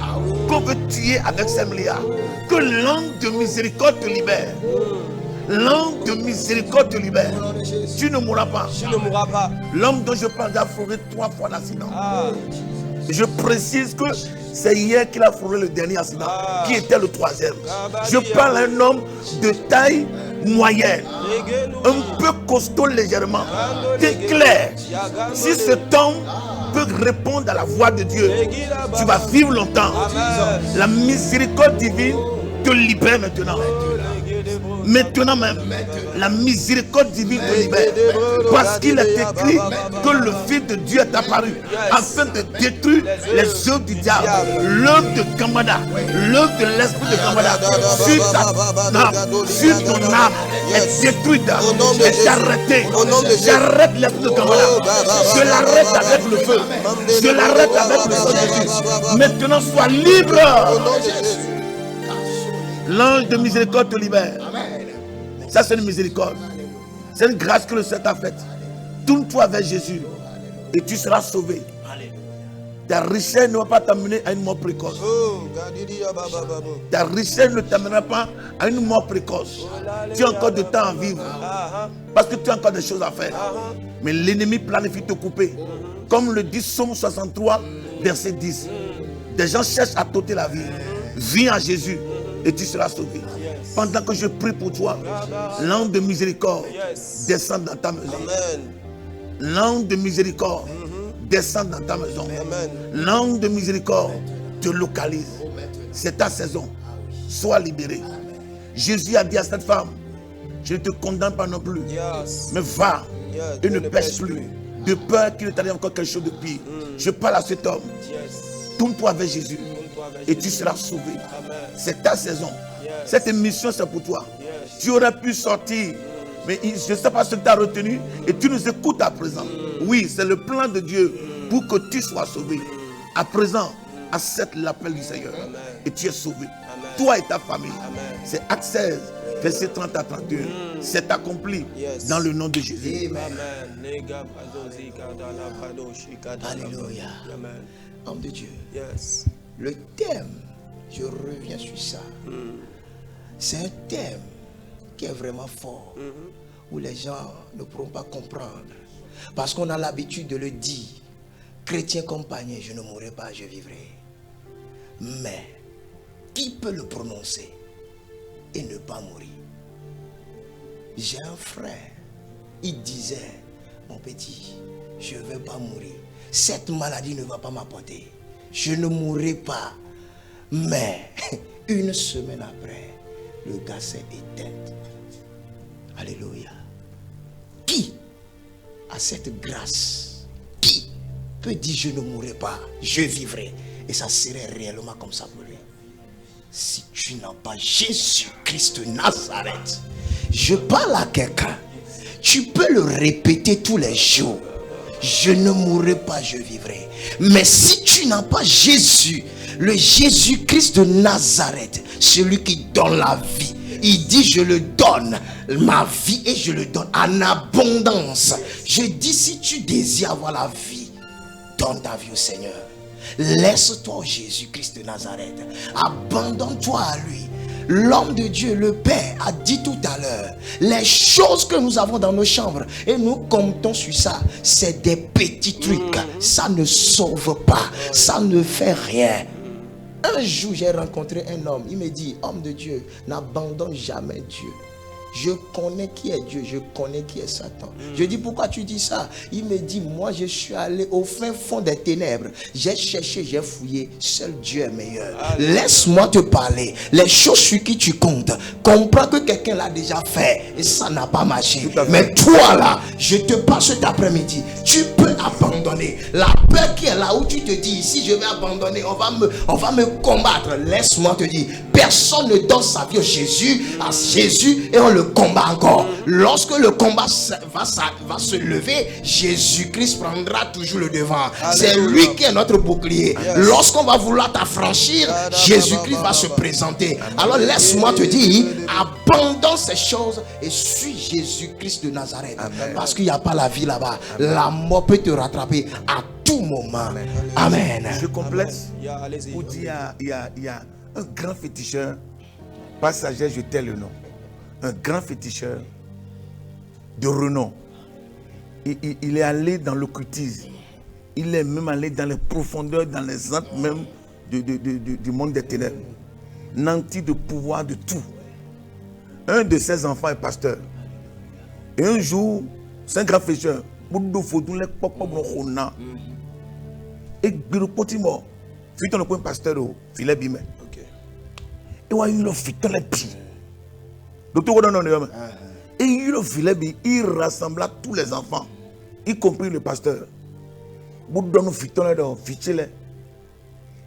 qu'on veut tuer avec 5 milliards. Que l'ange de miséricorde te libère. L'homme de miséricorde te libère. Tu ne mourras pas. Tu ne mourras pas. L'homme dont je parle a frôlé 3 fois l'accident. Je précise que c'est hier qu'il a frôlé le dernier accident, qui était le 3e. Je parle à un homme de taille moyenne, un peu costaud légèrement. C'est clair. Si cet homme peut répondre à la voix de Dieu, tu vas vivre longtemps. La miséricorde divine te libère maintenant. Maintenant même, la miséricorde divine te libère. Parce qu'il est écrit que le Fils de Dieu est apparu afin de détruire les œuvres du diable. L'œuvre de Gambada, l'œuvre de l'esprit de Gambada sur ta âme, sur ton âme est détruite, est arrêtée. J'arrête l'esprit de Gambada. Je l'arrête avec le feu. Je l'arrête avec le sang de Jésus. Maintenant, sois libre. L'ange de miséricorde te libère. Ça, c'est une miséricorde. C'est une grâce que le Seigneur t'a faite. Tourne-toi vers Jésus et tu seras sauvé. Ta richesse ne va pas t'amener à une mort précoce. Ta richesse ne t'amènera pas à une mort précoce. Tu as encore de temps à vivre. Parce que tu as encore des choses à faire. Mais l'ennemi planifie te couper. Comme le dit Psaume 63, verset 10. Des gens cherchent à t'ôter la vie. Viens à Jésus et tu seras sauvé. Pendant que je prie pour toi, l'ange de miséricorde descend dans ta maison. L'ange de miséricorde descend dans ta maison. L'ange de miséricorde te localise. C'est ta saison. Sois libéré. Jésus a dit à cette femme, je ne te condamne pas non plus, mais va et ne pêche plus, de peur qu'il ne t'arrive encore quelque chose de pire. Je parle à cet homme. Tourne-toi vers Jésus et tu seras sauvé. C'est ta saison. Cette émission, c'est pour toi. Tu aurais pu sortir, mais je ne sais pas ce que tu as retenu et tu nous écoutes à présent. Oui, c'est le plan de Dieu pour que tu sois sauvé. À présent, accepte l'appel du Seigneur et tu es sauvé. Toi et ta famille. C'est Actes 16, verset 30 à 31. C'est accompli dans le nom de Jésus. Alléluia. Homme de Dieu. Le thème, je reviens sur ça. C'est un thème qui est vraiment fort, où les gens ne pourront pas comprendre. Parce qu'on a l'habitude de le dire. Chrétien compagnon, je ne mourrai pas, je vivrai. Mais, qui peut le prononcer et ne pas mourir? J'ai un frère, il disait, mon petit, je ne vais pas mourir. Cette maladie ne va pas m'apporter. Je ne mourrai pas. Mais, une semaine après, le gars s'est éteint. Alléluia. Qui a cette grâce? Qui peut dire je ne mourrai pas, je vivrai? Et ça serait réellement comme ça pour lui. Si tu n'as pas Jésus-Christ de Nazareth, je parle à quelqu'un. Tu peux le répéter tous les jours. Je ne mourrai pas, je vivrai. Mais si tu n'as pas Jésus, le Jésus-Christ de Nazareth, celui qui donne la vie, il dit je le donne, ma vie, et je le donne en abondance. Je dis si tu désires avoir la vie, donne ta vie au Seigneur. Laisse-toi au Jésus-Christ de Nazareth. Abandonne-toi à lui. L'homme de Dieu, le Père, a dit tout à l'heure, les choses que nous avons dans nos chambres, et nous comptons sur ça, c'est des petits trucs. Ça ne sauve pas, ça ne fait rien. Un jour, j'ai rencontré un homme, il me dit, homme de Dieu, n'abandonne jamais Dieu. Je connais qui est Dieu, je connais qui est Satan. Je dis, pourquoi tu dis ça? Il me dit, moi je suis allé au fin fond des ténèbres. J'ai cherché, j'ai fouillé. Seul Dieu est meilleur. Laisse-moi te parler. Les choses sur qui tu comptes, comprends que quelqu'un l'a déjà fait et ça n'a pas marché. Mais toi là, je te parle cet après-midi. Tu peux abandonner. La peur qui est là où tu te dis, si je vais abandonner, on va me combattre. Laisse-moi te dire, personne ne donne sa vie à Jésus et on le combat encore. Lorsque le combat va se lever, Jésus-Christ prendra toujours le devant. C'est lui qui est notre bouclier. Lorsqu'on va vouloir t'affranchir, Jésus-Christ va se présenter. Alors laisse-moi te dire, abandonne ces choses et suis Jésus-Christ de Nazareth. Parce qu'il n'y a pas la vie là-bas. La mort peut te rattraper à tout moment. Amen. Je complète pour dire il y a un grand féticheur passager, je tais le nom. Un grand féticheur de renom. Il est allé dans l'occultisme. Il est même allé dans les profondeurs, dans les antres même du monde des ténèbres. Nanti de pouvoir de tout. Un de ses enfants est pasteur. Et un jour, c'est un grand féticheur. Et Birupotimo, fit on le point pasteur au filet bimé. Et il le fit on le pied. Et il le filet, il rassembla tous les enfants, y compris le pasteur. Boudon fit on le don, fichele.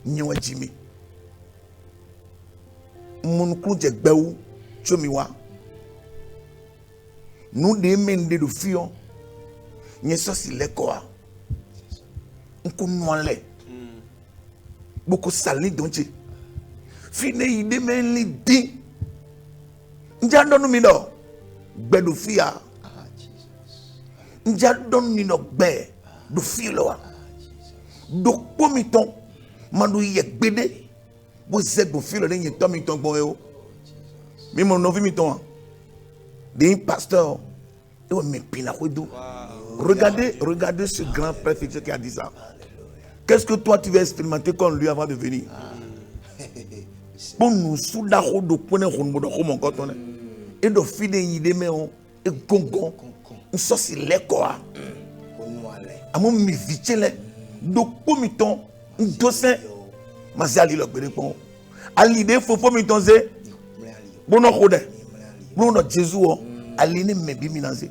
Nyewa Jimmy. Mon cousin Béou, Chomiwa. Nous demandons de fion. N'y a si l'écoa. On commence les. Beaucoup salé donc. Fine il demande l'idée. N'jadon mi no. Bedu fia. N'jadon mi no be. Du filo. Du pomiton. Manu yek bede. Vous êtes du filo de n'y tomiton bon eo. Mais mon novi miton. Des pasteurs. Et on me pina kodou. Regardez ce grand père qui a dit ça. Qu'est-ce que toi tu vas expérimenter comme lui avant de venir? Pour nous souda de pone mon coton et de fide idée mais on et gongon on sauce l'écoa à mon mi vitele de pomiton un dossin mazali le pon à l'idée faut pomiton c'est bon non code bon non Jésus à l'idée me biminanze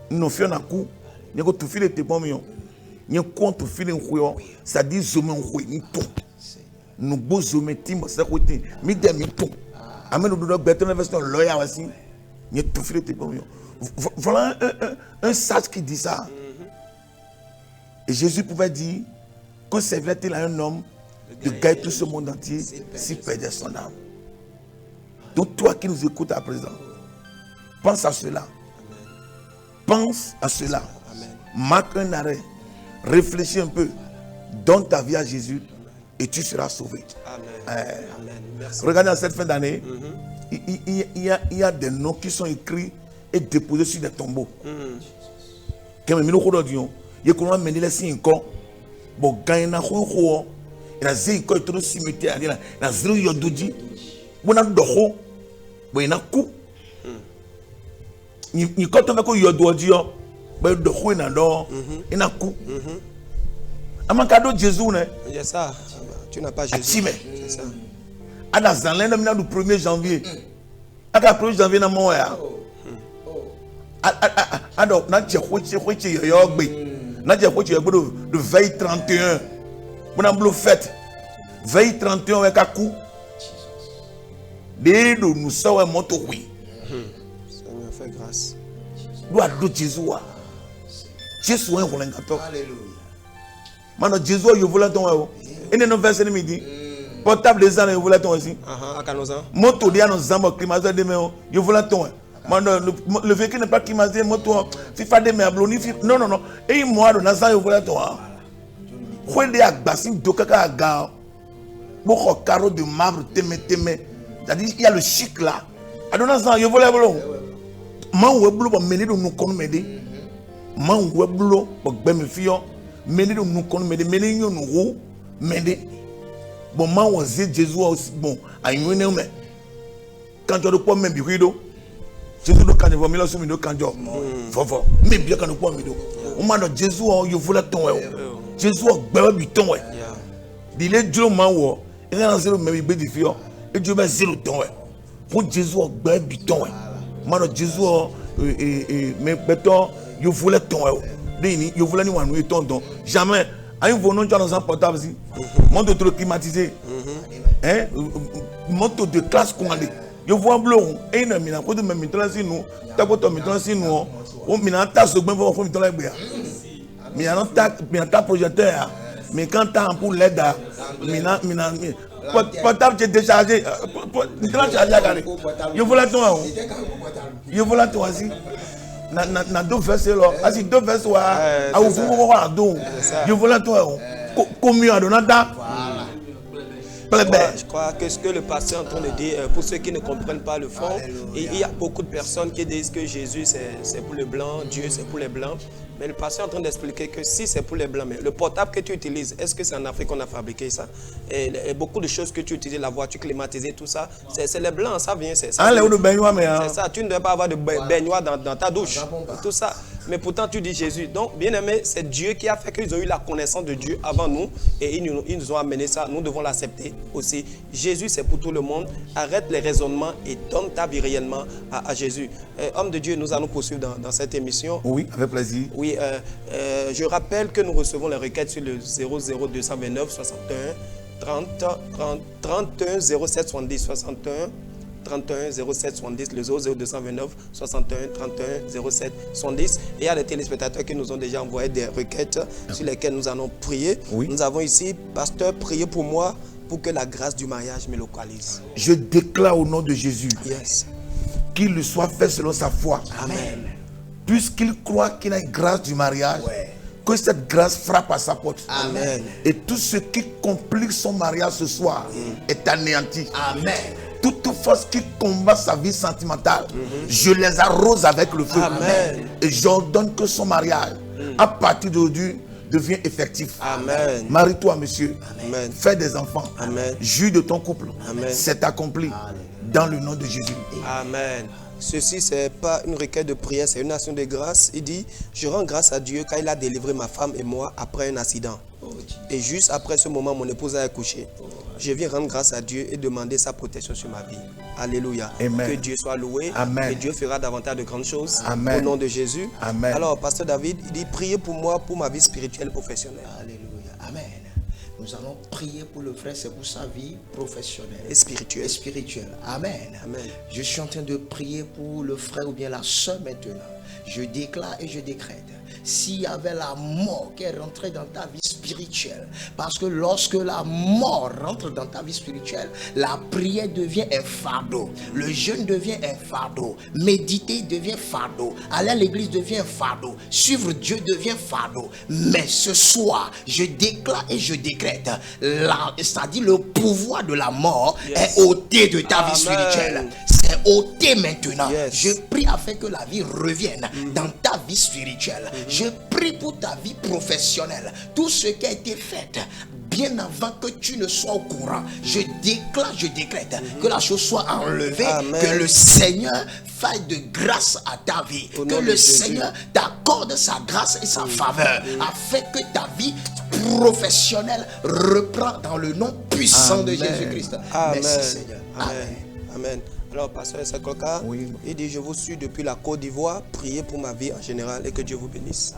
nous fait un coup nous tout filer te bon mion nous compte filer un ça dit zoom un tout nous beaux zoom timbre ça côté mi dem tout amen nous doit better version lawyer aussi nous tout filer te bon mion voilà un sage qui dit ça et Jésus pouvait dire qu'on servirait-il à un homme de gagner tout ce monde entier s'il perdait son âme. Donc toi qui nous écoutes à présent, pense à cela. Pense à cela. Marque un arrêt. Réfléchis un peu. Donne ta vie à Jésus et tu seras sauvé. Amen. Amen. Regardez en cette fin d'année, il y a des noms qui sont écrits et déposés sur des tombeaux. Quand même, il y a qu'on mené les signes encore. Bon, gagne na ho. Il a zé ko trop cimetière, il a zéro yodoji. Bon na doho. Bon ina ku. Ni ko to me ko yodoji yo. Bon doho ina do. Ina ku. Amankado Jésus ne. C'est ça. Tu n'as pas Jésus. C'est ça. À la Zalène, le 1er janvier. À la 1er janvier, na moya. Alors, na tchekhoche yogbe. Na tchekhoche yogbe de veille 31. Bon amblo fête. Veille 31 avec Kakou. Dès que nous sommes montés oui. Seigneur, fais grâce. Doit do Jésus. Jésus est volangato. Alléluia. Maintenant Jésus il voulait ton et ne verset midi. Portable des ans il voulait ton aussi. Moto dia nos zamba climatisé de mais il voulait ton. Maintenant le véhicule n'est pas climatisé moto FIFA de mais abloni non non non et moi dans ça il voulait ton. Kwende agbasi dokaka aga. Boko carreau de marbre teme. C'est-à-dire il y a le chic là. Adona ça il voulait blo. Man weblo ba meni do nous kon mede. Man weblo ba gbemi fiyo. Meni do nous kon mede meni nyo no mede. Bon man was Jésus aussi bon ayune me. Quand tu dois même biquido. Jésus do kan vomi la somi do kanjo. Fofo. Me bien kan do po mi do. O man do Jésus o yo voulait ton e. Jésus o gbe bi ton e. Dile dro man wo. E na zero me bi di fiyo. E jo be zero ton e. Pour Jésus o gbe bi ton e. Man do Jésus o me beton yo voulait ton e. Deni yo voulait ni wan no ton don. Jamais un volant dans un portable si. Moto trop climatisé. Hein? Moto de classe commandée. Je vois bleu et une mina ko de même mitran si nous. Ta ko to mitran si nous. O mina ta so gben fo mitran egbe ya. Mina ta projecteur. Mais quand tu as pour l'aide mina portable j'ai déchargé. Mitran chargé à je voulais ton. Je voulais ton aussi. Na deux versets là, asi deux versets wa a vous voir donc je voulais toi comme à donata. Je crois que ce que le pasteur est en train de dire, pour ceux qui ne comprennent pas le fond, il y a beaucoup de personnes qui disent que Jésus c'est pour les blancs, Dieu c'est pour les blancs. Mais le pasteur est en train d'expliquer que si c'est pour les blancs, mais le portable que tu utilises, est-ce que c'est en Afrique qu'on a fabriqué ça? Et beaucoup de choses que tu utilises, la voiture climatisée, tout ça, c'est les blancs, ça vient, c'est ça. C'est ça, tu ne dois pas avoir de baignoire dans ta douche, tout ça. Mais pourtant tu dis Jésus. Donc, bien aimé, c'est Dieu qui a fait qu'ils ont eu la connaissance de Dieu avant nous et ils nous ont amené ça. Nous devons l'accepter aussi. Jésus, c'est pour tout le monde. Arrête les raisonnements et donne ta vie réellement à Jésus. Homme de Dieu, nous allons poursuivre dans cette émission. Oui, avec plaisir. Oui, je rappelle que nous recevons les requêtes sur le 00229 61 31 07 70 61 31 07 70, le 00229 61 31 07 70. Et il y a des téléspectateurs qui nous ont déjà envoyé des requêtes sur lesquelles nous allons prier. Oui. Nous avons ici, pasteur, priez pour moi pour que la grâce du mariage me localise. Je déclare au nom de Jésus qu'il lui soit fait selon sa foi. Amen. Puisqu'il croit qu'il a une grâce du mariage, que cette grâce frappe à sa porte. Amen. Et tout ce qui complique son mariage ce soir est anéanti. Amen. Toute force qui combat sa vie sentimentale, je les arrose avec le feu. Amen. Et j'ordonne que son mariage, à partir d'aujourd'hui, devient effectif. Amen. Marie-toi, monsieur. Amen. Fais des enfants. Amen. Jus de ton couple. Amen. C'est accompli. Dans le nom de Jésus. Amen. Ceci, ce n'est pas une requête de prière, c'est une action de grâce. Il dit, je rends grâce à Dieu car il a délivré ma femme et moi après un accident. Et juste après ce moment, mon épouse a accouché. Je viens rendre grâce à Dieu et demander sa protection sur ma vie. Alléluia. Amen. Que Dieu soit loué. Amen. Et Dieu fera davantage de grandes choses. Amen. Au nom de Jésus. Amen. Alors, pasteur David, il dit, priez pour moi, pour ma vie spirituelle et professionnelle. Alléluia. Amen. Nous allons prier pour le frère, c'est pour sa vie professionnelle et spirituelle. Amen. Amen. Je suis en train de prier pour le frère ou bien la soeur maintenant. Je déclare et je décrète s'il y avait la mort qui est rentrée dans ta vie spirituelle. Parce que lorsque la mort rentre dans ta vie spirituelle, la prière devient un fardeau, le jeûne devient un fardeau, méditer devient fardeau, aller à l'église devient un fardeau, suivre Dieu devient fardeau. Mais ce soir, je déclare et je décrète, c'est-à-dire le pouvoir de la mort est ôté de ta vie spirituelle. C'est ôté maintenant. Je prie afin que la vie revienne dans ta vie spirituelle. Je prie pour ta vie professionnelle. Tout ce qui a été fait bien avant que tu ne sois au courant, je déclare, je décrète que la chose soit enlevée, que le Seigneur fasse de grâce à ta vie, que le Seigneur t'accorde sa grâce et sa faveur, afin que ta vie professionnelle reprend dans le nom puissant de Jésus-Christ. Merci Seigneur. Amen. Amen. Alors, pasteur Sekoka, il dit, je vous suis depuis la Côte d'Ivoire, priez pour ma vie en général et que Dieu vous bénisse.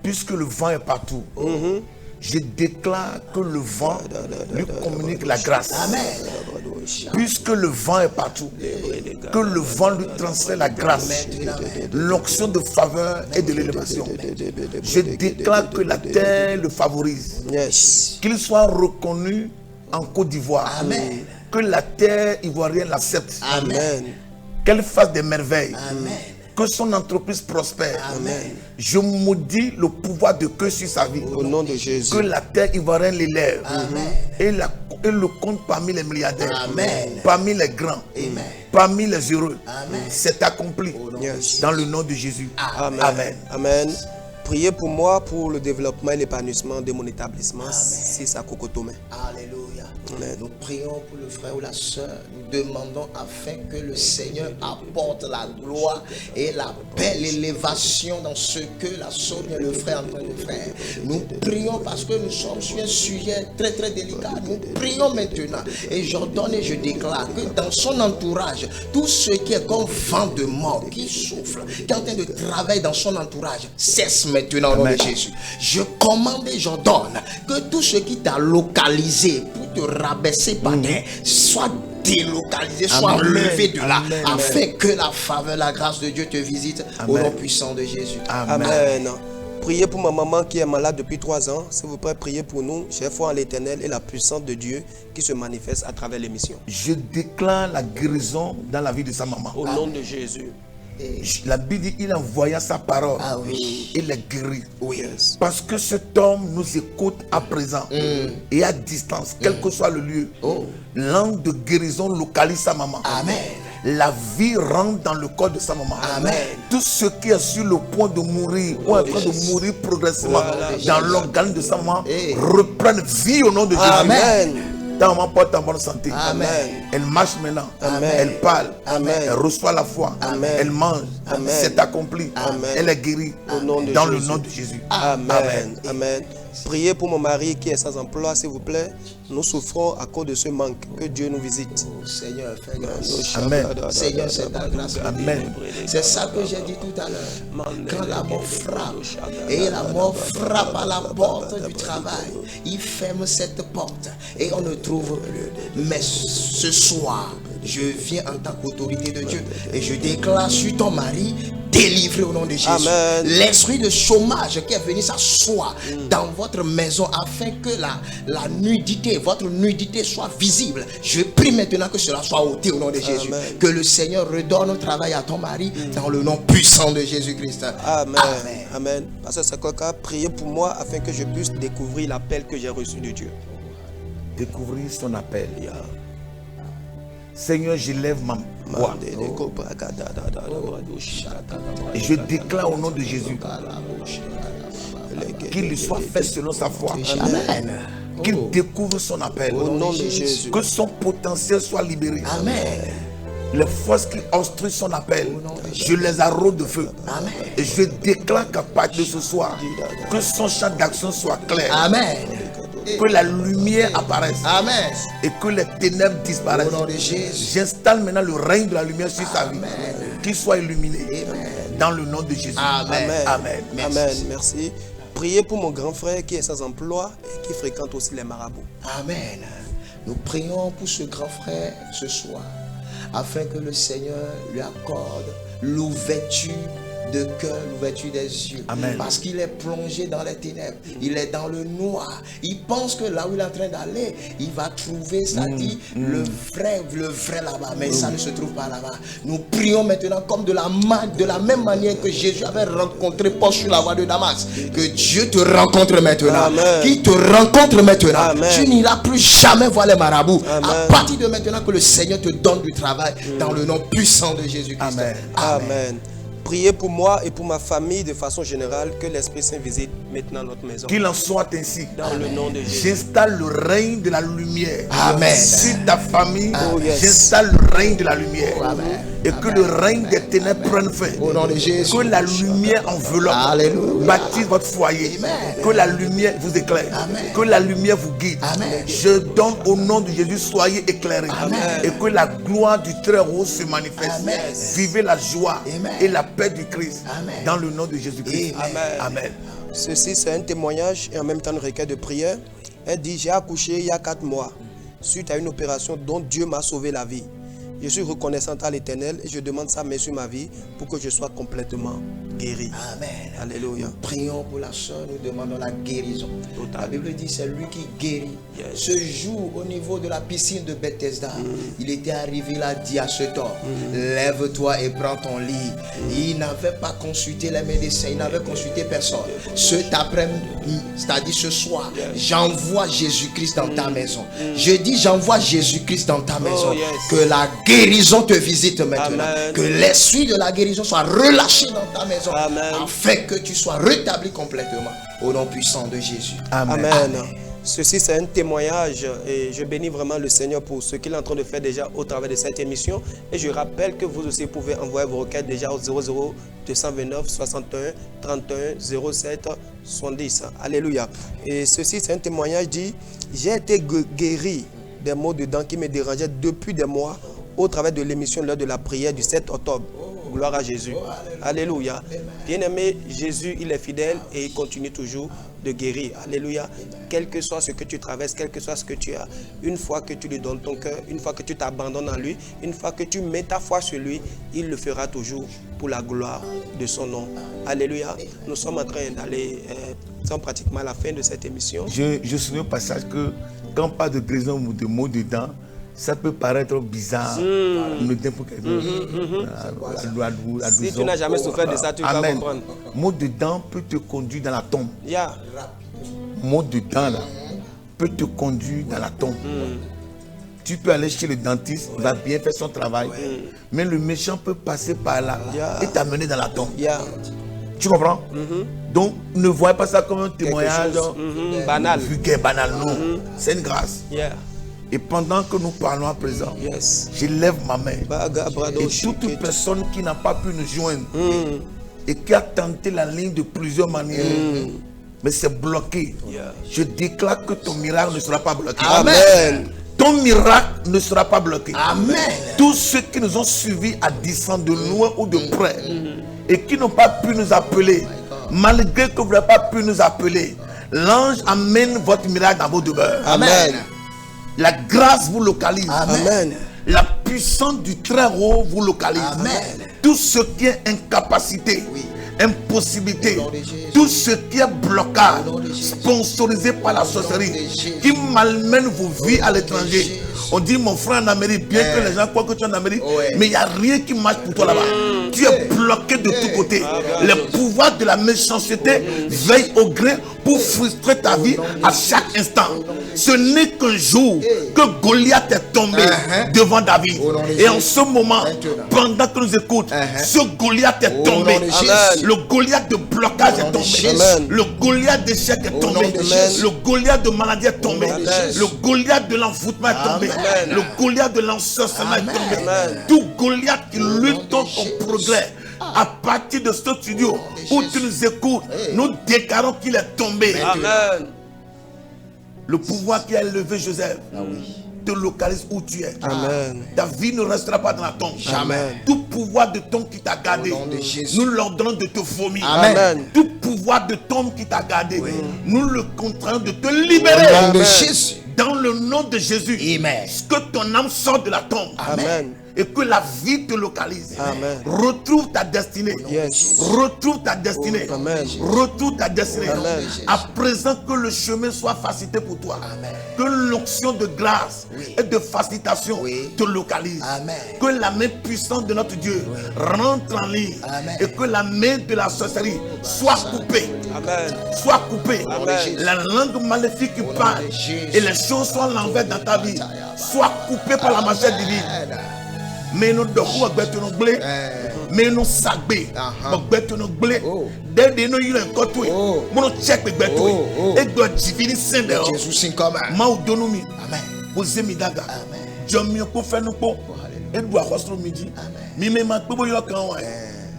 Puisque le vent est partout, je déclare que le vent lui communique la grâce. Amen. Puisque le vent est partout, que le vent lui transfère la grâce, l'onction de faveur et de l'élévation. Je déclare que la terre le favorise, qu'il soit reconnu en Côte d'Ivoire. Amen. Que la terre ivoirienne l'accepte. Amen. Qu'elle fasse des merveilles. Amen. Que son entreprise prospère. Amen. Je maudis le pouvoir de Dieu sur sa vie. Au nom de Jésus. Que la terre ivoirienne l'élève. Amen. Et le compte parmi les milliardaires. Amen. Parmi les grands. Amen. Parmi les heureux. Amen. C'est accompli. Dans le nom de Jésus. Amen. Amen. Amen. Priez pour moi pour le développement et l'épanouissement de mon établissement. Si ça Kokotome. Alléluia. Amen. Nous prions pour le frère ou la soeur. Nous demandons afin que le Seigneur apporte la gloire et la belle élévation dans ce que la soeur et le frère sont en train de faire. Nous prions parce que nous sommes sur un sujet très très délicat. Nous prions maintenant et j'ordonne et je déclare que dans son entourage, tout ce qui est comme vent de mort, qui souffle, qui est en train de travailler dans son entourage, cesse maintenant au nom de Jésus. Je commande et j'ordonne que tout ce qui t'a localisé pour te rabaisser par terre soit délocalisé, soit enlevé de là, afin que la faveur, la grâce de Dieu te visite au nom puissant de Jésus. Amen. Priez pour ma maman qui est malade depuis 3 ans. S'il vous plaît, priez pour nous. J'ai foi en l'Éternel et la puissance de Dieu qui se manifeste à travers l'émission. Je déclare la guérison dans la vie de sa maman. Au nom de Jésus. La Bible dit il envoya sa parole. Ah oui. Il les guérit. Oui. Parce que cet homme nous écoute à présent et à distance, quel que soit le lieu. L'ange de guérison localise sa maman. Amen. La vie rentre dans le corps de sa maman. Amen. Tout ce qui est sur le point de mourir ou en train de mourir progressivement dans l'organe de sa maman reprenne vie au nom de Jésus. Amen. Ta maman porte en bonne santé. Amen. Elle marche maintenant. Amen. Elle parle. Amen. Elle reçoit la foi. Amen. Elle mange. Amen. C'est accompli. Amen. Elle est guérie dans le nom de Jésus. Amen. Amen. Priez pour mon mari qui est sans emploi, s'il vous plaît. Nous souffrons à cause de ce manque. Que Dieu nous visite. Seigneur, fais grâce. Amen. Seigneur, c'est ta grâce. Amen. C'est ça que j'ai dit tout à l'heure. Quand la mort frappe, et la mort frappe à la porte du travail, il ferme cette porte et on ne trouve plus. Mais ce soir, je viens en tant qu'autorité de Dieu et je déclare sur ton mari, délivré au nom de Jésus. Amen. L'esprit de chômage qui est venu s'asseoir dans votre maison afin que la nudité, votre nudité soit visible. Je prie maintenant que cela soit ôté au nom de Jésus. Amen. Que le Seigneur redonne le travail à ton mari dans le nom puissant de Jésus-Christ. Amen. Amen. Amen. Pasteur Sekoka, priez pour moi afin que je puisse découvrir l'appel que j'ai reçu de Dieu. Découvrir son appel. Seigneur, j'élève ma voix et je déclare au nom de Jésus qu'il lui soit fait selon sa foi. Amen. Qu'il découvre son appel. Au nom de Jésus. Que son potentiel soit libéré. Amen. Les forces qui obstruent son appel, je les arrose de feu. Amen. Et je déclare qu'à partir de ce soir, que son champ d'action soit clair. Amen. Que la lumière apparaisse. Amen. Et que les ténèbres disparaissent. Au nom de Jésus. J'installe maintenant le règne de la lumière sur sa vie. Qu'il soit illuminé. Dans le nom de Jésus. Amen. Amen. Merci. Amen. Merci. Priez pour mon grand frère qui est sans emploi et qui fréquente aussi les marabouts. Amen. Nous prions pour ce grand frère ce soir, afin que le Seigneur lui accorde l'ouverture de cœur, l'ouverture des yeux. Amen. Parce qu'il est plongé dans les ténèbres. Il est dans le noir. Il pense que là où il est en train d'aller, il va trouver, c'est-à-dire le vrai là-bas. Mais ça ne se trouve pas là-bas. Nous prions maintenant comme de la même manière que Jésus avait rencontré Paul sur la voie de Damas. Que Dieu te rencontre maintenant. Amen. Qu'il te rencontre maintenant. Amen. Tu n'iras plus jamais voir les marabouts. Amen. À partir de maintenant que le Seigneur te donne du travail dans le nom puissant de Jésus-Christ. Amen. Amen. Priez pour moi et pour ma famille de façon générale, que l'Esprit Saint visite maintenant notre maison. Qu'il en soit ainsi. Dans le nom de Jésus. J'installe le règne de la lumière Amen. sur ta famille. Oh, yes. J'installe le règne de la lumière. Amen. Et que le règne des ténèbres prenne fin. Au nom de Jésus. Que la lumière enveloppe, Alléluia. baptise votre foyer. Amen. Que la lumière vous éclaire. Amen. Que la lumière vous guide. Amen. Je donne au nom de Jésus, soyez éclairés. Amen. Et que la gloire du Très-Haut se manifeste. Amen. Vivez la joie Amen. et la paix du Christ. Amen. Dans le nom de Jésus-Christ. Amen. Amen. Ceci, c'est un témoignage et en même temps une requête de prière. Elle dit, j'ai accouché il y a 4 mois suite à une opération dont Dieu m'a sauvé la vie. Je suis reconnaissante à l'Éternel et je demande sa main sur ma vie pour que je sois complètement guéri. Amen. Alléluia. Prions pour la soeur, nous demandons la guérison. Total. La Bible dit c'est lui qui guérit. Yes. Ce jour, au niveau de la piscine de Bethesda, il était arrivé, il a dit à cet homme, lève-toi et prends ton lit. Il n'avait pas consulté les médecins, il n'avait consulté personne. Cet après-midi, c'est-à-dire ce soir, j'envoie Jésus-Christ dans ta maison. Je dis j'envoie Jésus-Christ dans ta maison. yes. Que la guérison te visite maintenant. Amen. Que l'esprit de la guérison soit relâché dans ta maison. Amen. Afin que tu sois rétabli complètement au nom puissant de Jésus. Amen. Amen. Ceci, c'est un témoignage et je bénis vraiment le Seigneur pour ce qu'il est en train de faire déjà au travers de cette émission. Et je rappelle que vous aussi pouvez envoyer vos requêtes déjà au 00 229 61 31 07 70. Alléluia. Et ceci, c'est un témoignage dit, j'ai été guéri des maux de dents qui me dérangeaient depuis des mois au travers de l'émission lors de la prière du 7 octobre. Gloire à Jésus. Alléluia. Bien-aimé, Jésus, il est fidèle et il continue toujours de guérir. Alléluia. Quel que soit ce que tu traverses, quel que soit ce que tu as, une fois que tu lui donnes ton cœur, une fois que tu t'abandonnes en lui, une fois que tu mets ta foi sur lui, il le fera toujours pour la gloire de son nom. Alléluia. Nous sommes en train d'aller, sans pratiquement à la fin de cette émission. Je souviens au passage que quand pas de guérison ou de mots dedans, ça peut paraître bizarre. Pour Si tu n'as jamais souffert de ça, tu vas comprendre. Mot dedans peut te conduire dans la tombe. Yeah. Mot dedans là peut te conduire dans la tombe. Tu peux aller chez le dentiste, il va bien faire son travail, mais le méchant peut passer par là et t'amener dans la tombe. Yeah. Tu comprends? Donc ne voyez pas ça comme un témoignage banal. vulgaire, banal. Non, c'est une grâce. Yeah. Et pendant que nous parlons à présent, Yes. je lève ma main. Brado, Et toute personne qui n'a pas pu nous joindre et qui a tenté la ligne de plusieurs manières, mais c'est bloqué. Yeah. Je déclare que ton miracle ne sera pas bloqué. Amen. Ton miracle ne sera pas bloqué. Amen. Tous ceux qui nous ont suivis à distance, de loin ou de près, et qui n'ont pas pu nous appeler, malgré que vous n'avez pas pu nous appeler, l'ange amène votre miracle dans vos demeures. Amen. La grâce vous localise. Amen. La puissance du Très-Haut vous localise. Amen. Tout ce qui est incapacité, impossibilité, Au nom de Jésus. tout ce qui est blocage, Au nom de Jésus. sponsorisé par la Au nom de sorcellerie, Jésus. qui malmène vos vies à Au nom de l'étranger. Jésus. On dit mon frère en Amérique, bien que les gens croient que tu es en Amérique, Ouais. mais il n'y a rien qui marche pour toi là-bas. Tu es bloqué de tous côtés. Les pouvoirs de la méchanceté veillent au grain pour frustrer ta vie à chaque instant. Ce n'est qu'un jour que Goliath est tombé devant David. Au nom de Et en Jésus. ce moment, Maintenant. pendant que nous écoutons, ce Goliath est Au tombé. nom de Jésus. Amen. Le Goliath de blocage Au nom est de tombé. Jésus. Amen. Le Goliath d'échec est Au tombé. nom de Jésus. Le Goliath de maladie est tombé. Au nom de Jésus. Le Goliath de l'envoûtement est tombé. Amen. Le Goliath de l'ensorcellement est Amen. tombé. Amen. Tout Goliath qui nom lutte de contre Jésus. ton progrès, à partir de ce studio de où Jésus. tu nous écoutes, Hey. nous déclarons qu'il est tombé. Amen. Le pouvoir qui a élevé Joseph te localise où tu es. Amen. Ta vie ne restera pas dans la tombe. Jamais. Tout pouvoir de tombe qui t'a gardé, Au nom de Jésus. nous l'ordonnons de te vomir. Amen. Tout pouvoir de tombe qui t'a gardé, nous le contraignons de te Au libérer. nom de Amen. Jésus. Dans le nom de Jésus, Amen. que ton âme sorte de la tombe. Amen. Et que la vie te localise. Amen. Retrouve ta destinée. Yes. Retrouve ta destinée. Amen. Retrouve ta destinée. Amen. À présent que le chemin soit facilité pour toi. Amen. Que l'onction de grâce Oui. et de facilitation Oui. te localise. Amen. Que la main puissante de notre Dieu rentre en ligne. Amen. Et que la main de la sorcellerie soit coupée. Amen. Soit coupée. Amen. La langue maléfique qui nom parle de Jésus. et les choses sont à l'envers dans ta vie soit coupées par la machette divine. Mais nous devons blé, mais nous sagbe, blé. Dès que nous y a encore tout, nous check le béto. Et doit divine saint de Jésus c'est comme Maudonumi. Amen. Posez midaga. Amen. Jomio ko fait nous po. Et doit rostro midi. Mi me ma po yo kan wa.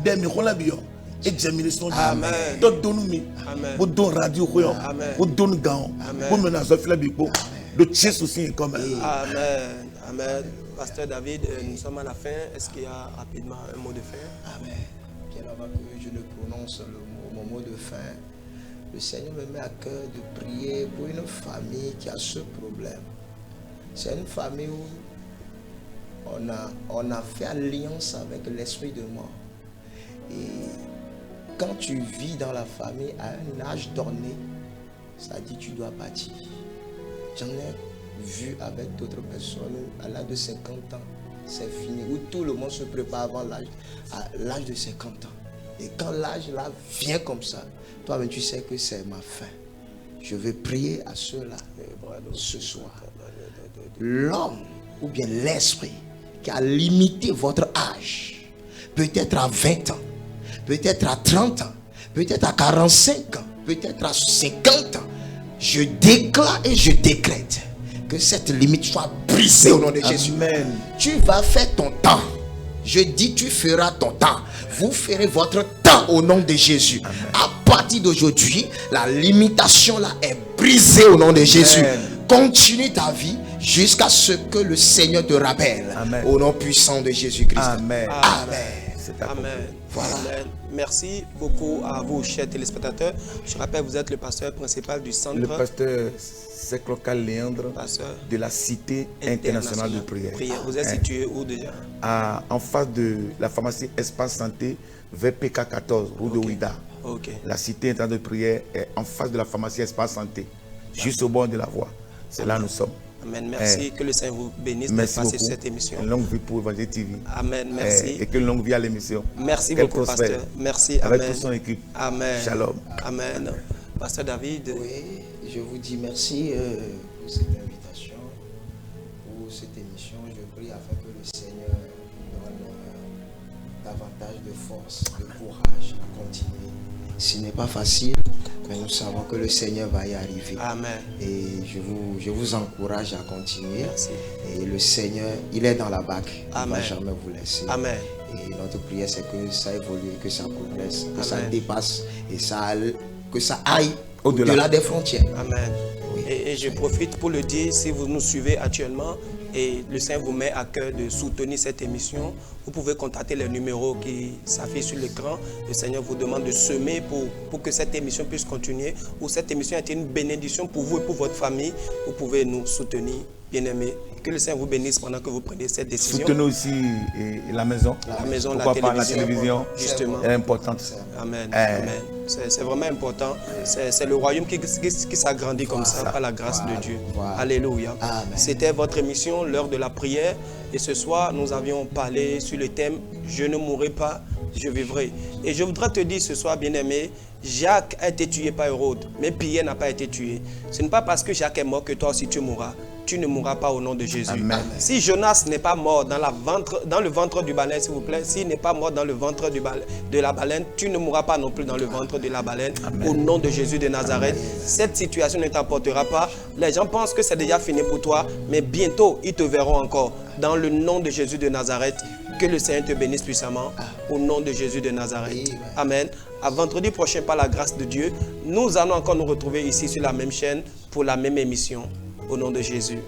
Des mi kola biyo. Et Jamil son Amen. To donumi. Amen. Bo don radio ko yo. Amen. Bo don gan. Amen. Bo mena so fila bipo. De Jésus aussi comme. Amen. Amen. Pasteur David, nous sommes à la fin. Est-ce qu'il y a rapidement un mot de fin? Amen. Bien avant que je ne prononce mon mot de fin, le Seigneur me met à cœur de prier pour une famille qui a ce problème. C'est une famille où on a fait alliance avec l'esprit de mort. Et quand tu vis dans la famille à un âge donné, ça dit que tu dois partir. J'en ai vu avec d'autres personnes à l'âge de 50 ans, c'est fini, où tout le monde se prépare avant l'âge de 50 ans. Et quand l'âge là vient comme ça, toi-même tu sais que c'est ma fin. Je vais prier à ceux-là ce soir. L'homme ou bien l'esprit qui a limité votre âge, peut-être à 20 ans, peut-être à 30 ans, peut-être à 45 ans, peut-être à 50 ans, je déclare et je décrète que cette limite soit brisée au nom de Jésus. Amen. Tu vas faire ton temps. Je dis, tu feras ton temps. Vous ferez votre temps au nom de Jésus. Amen. À partir d'aujourd'hui, la limitation là est brisée au nom de Jésus. Amen. Continue ta vie jusqu'à ce que le Seigneur te rappelle. Amen. Au nom puissant de Jésus-Christ. Amen. Amen. Amen. Voilà. Amen. Merci beaucoup à vous, chers téléspectateurs. Je rappelle, vous êtes le pasteur principal du centre. Le pasteur Sec Local Léandre Pasteur de la Cité internationale de prière. Vous êtes situé où déjà? En face de la pharmacie Espace Santé, VPK 14, rue de Ouida. Ok. La Cité internationale de prière est en face de la pharmacie Espace Santé, juste au bord de la voie. C'est là où nous sommes. Amen. Merci. Que le Seigneur vous bénisse de Merci passer beaucoup. cette émission. Une longue vie pour Évangile TV. Amen. Merci. Et que longue vie à l'émission. Merci Qu'elle beaucoup, prospère. pasteur. Merci. Avec Amen. toute son équipe. Amen. Shalom. Amen. Pasteur David. Oui, je vous dis merci pour cette invitation, pour cette émission. Je prie afin que le Seigneur nous donne davantage de force, de courage à continuer. Ce n'est pas facile, mais nous savons que le Seigneur va y arriver. Amen. Et je vous encourage à continuer. Merci. Et le Seigneur, il est dans la barque. Il ne Amen. va jamais vous laisser. Amen. Et notre prière, c'est que ça évolue, que ça progresse, que ça Amen. dépasse et que ça aille Au-delà. au-delà des frontières. Amen. Oui. Et je profite pour le dire, si vous nous suivez actuellement et le Seigneur vous met à cœur de soutenir cette émission, vous pouvez contacter les numéros qui s'affichent sur l'écran. Le Seigneur vous demande de semer pour que cette émission puisse continuer, ou cette émission a été une bénédiction pour vous et pour votre famille. Vous pouvez nous soutenir, bien-aimés. Que le Seigneur vous bénisse pendant que vous prenez cette décision. Soutenez aussi la maison. La maison, Pourquoi la pas la télévision. télévision. Justement. Elle est importante. Amen. Amen. C'est vraiment important. C'est le royaume qui s'agrandit comme ça par la grâce de Dieu. Voilà. Alléluia. Amen. C'était votre émission, l'heure de la prière. Et ce soir, nous avions parlé sur le thème « Je ne mourrai pas, je vivrai ». Et je voudrais te dire ce soir, bien-aimé, Jacques a été tué par Hérode, mais Pierre n'a pas été tué. Ce n'est pas parce que Jacques est mort que toi aussi tu mourras. Tu ne mourras pas au nom de Jésus. Amen. Si Jonas n'est pas mort dans le ventre du baleine, s'il vous plaît, s'il n'est pas mort dans le ventre de la baleine, tu ne mourras pas non plus dans le ventre de la baleine. Amen. Au nom de Jésus de Nazareth. Amen. Cette situation ne t'apportera pas. Les gens pensent que c'est déjà fini pour toi, mais bientôt, ils te verront encore. Dans le nom de Jésus de Nazareth, que le Seigneur te bénisse puissamment. Au nom de Jésus de Nazareth. Amen. À vendredi prochain, par la grâce de Dieu, nous allons encore nous retrouver ici sur la même chaîne pour la même émission. Au nom de Jésus.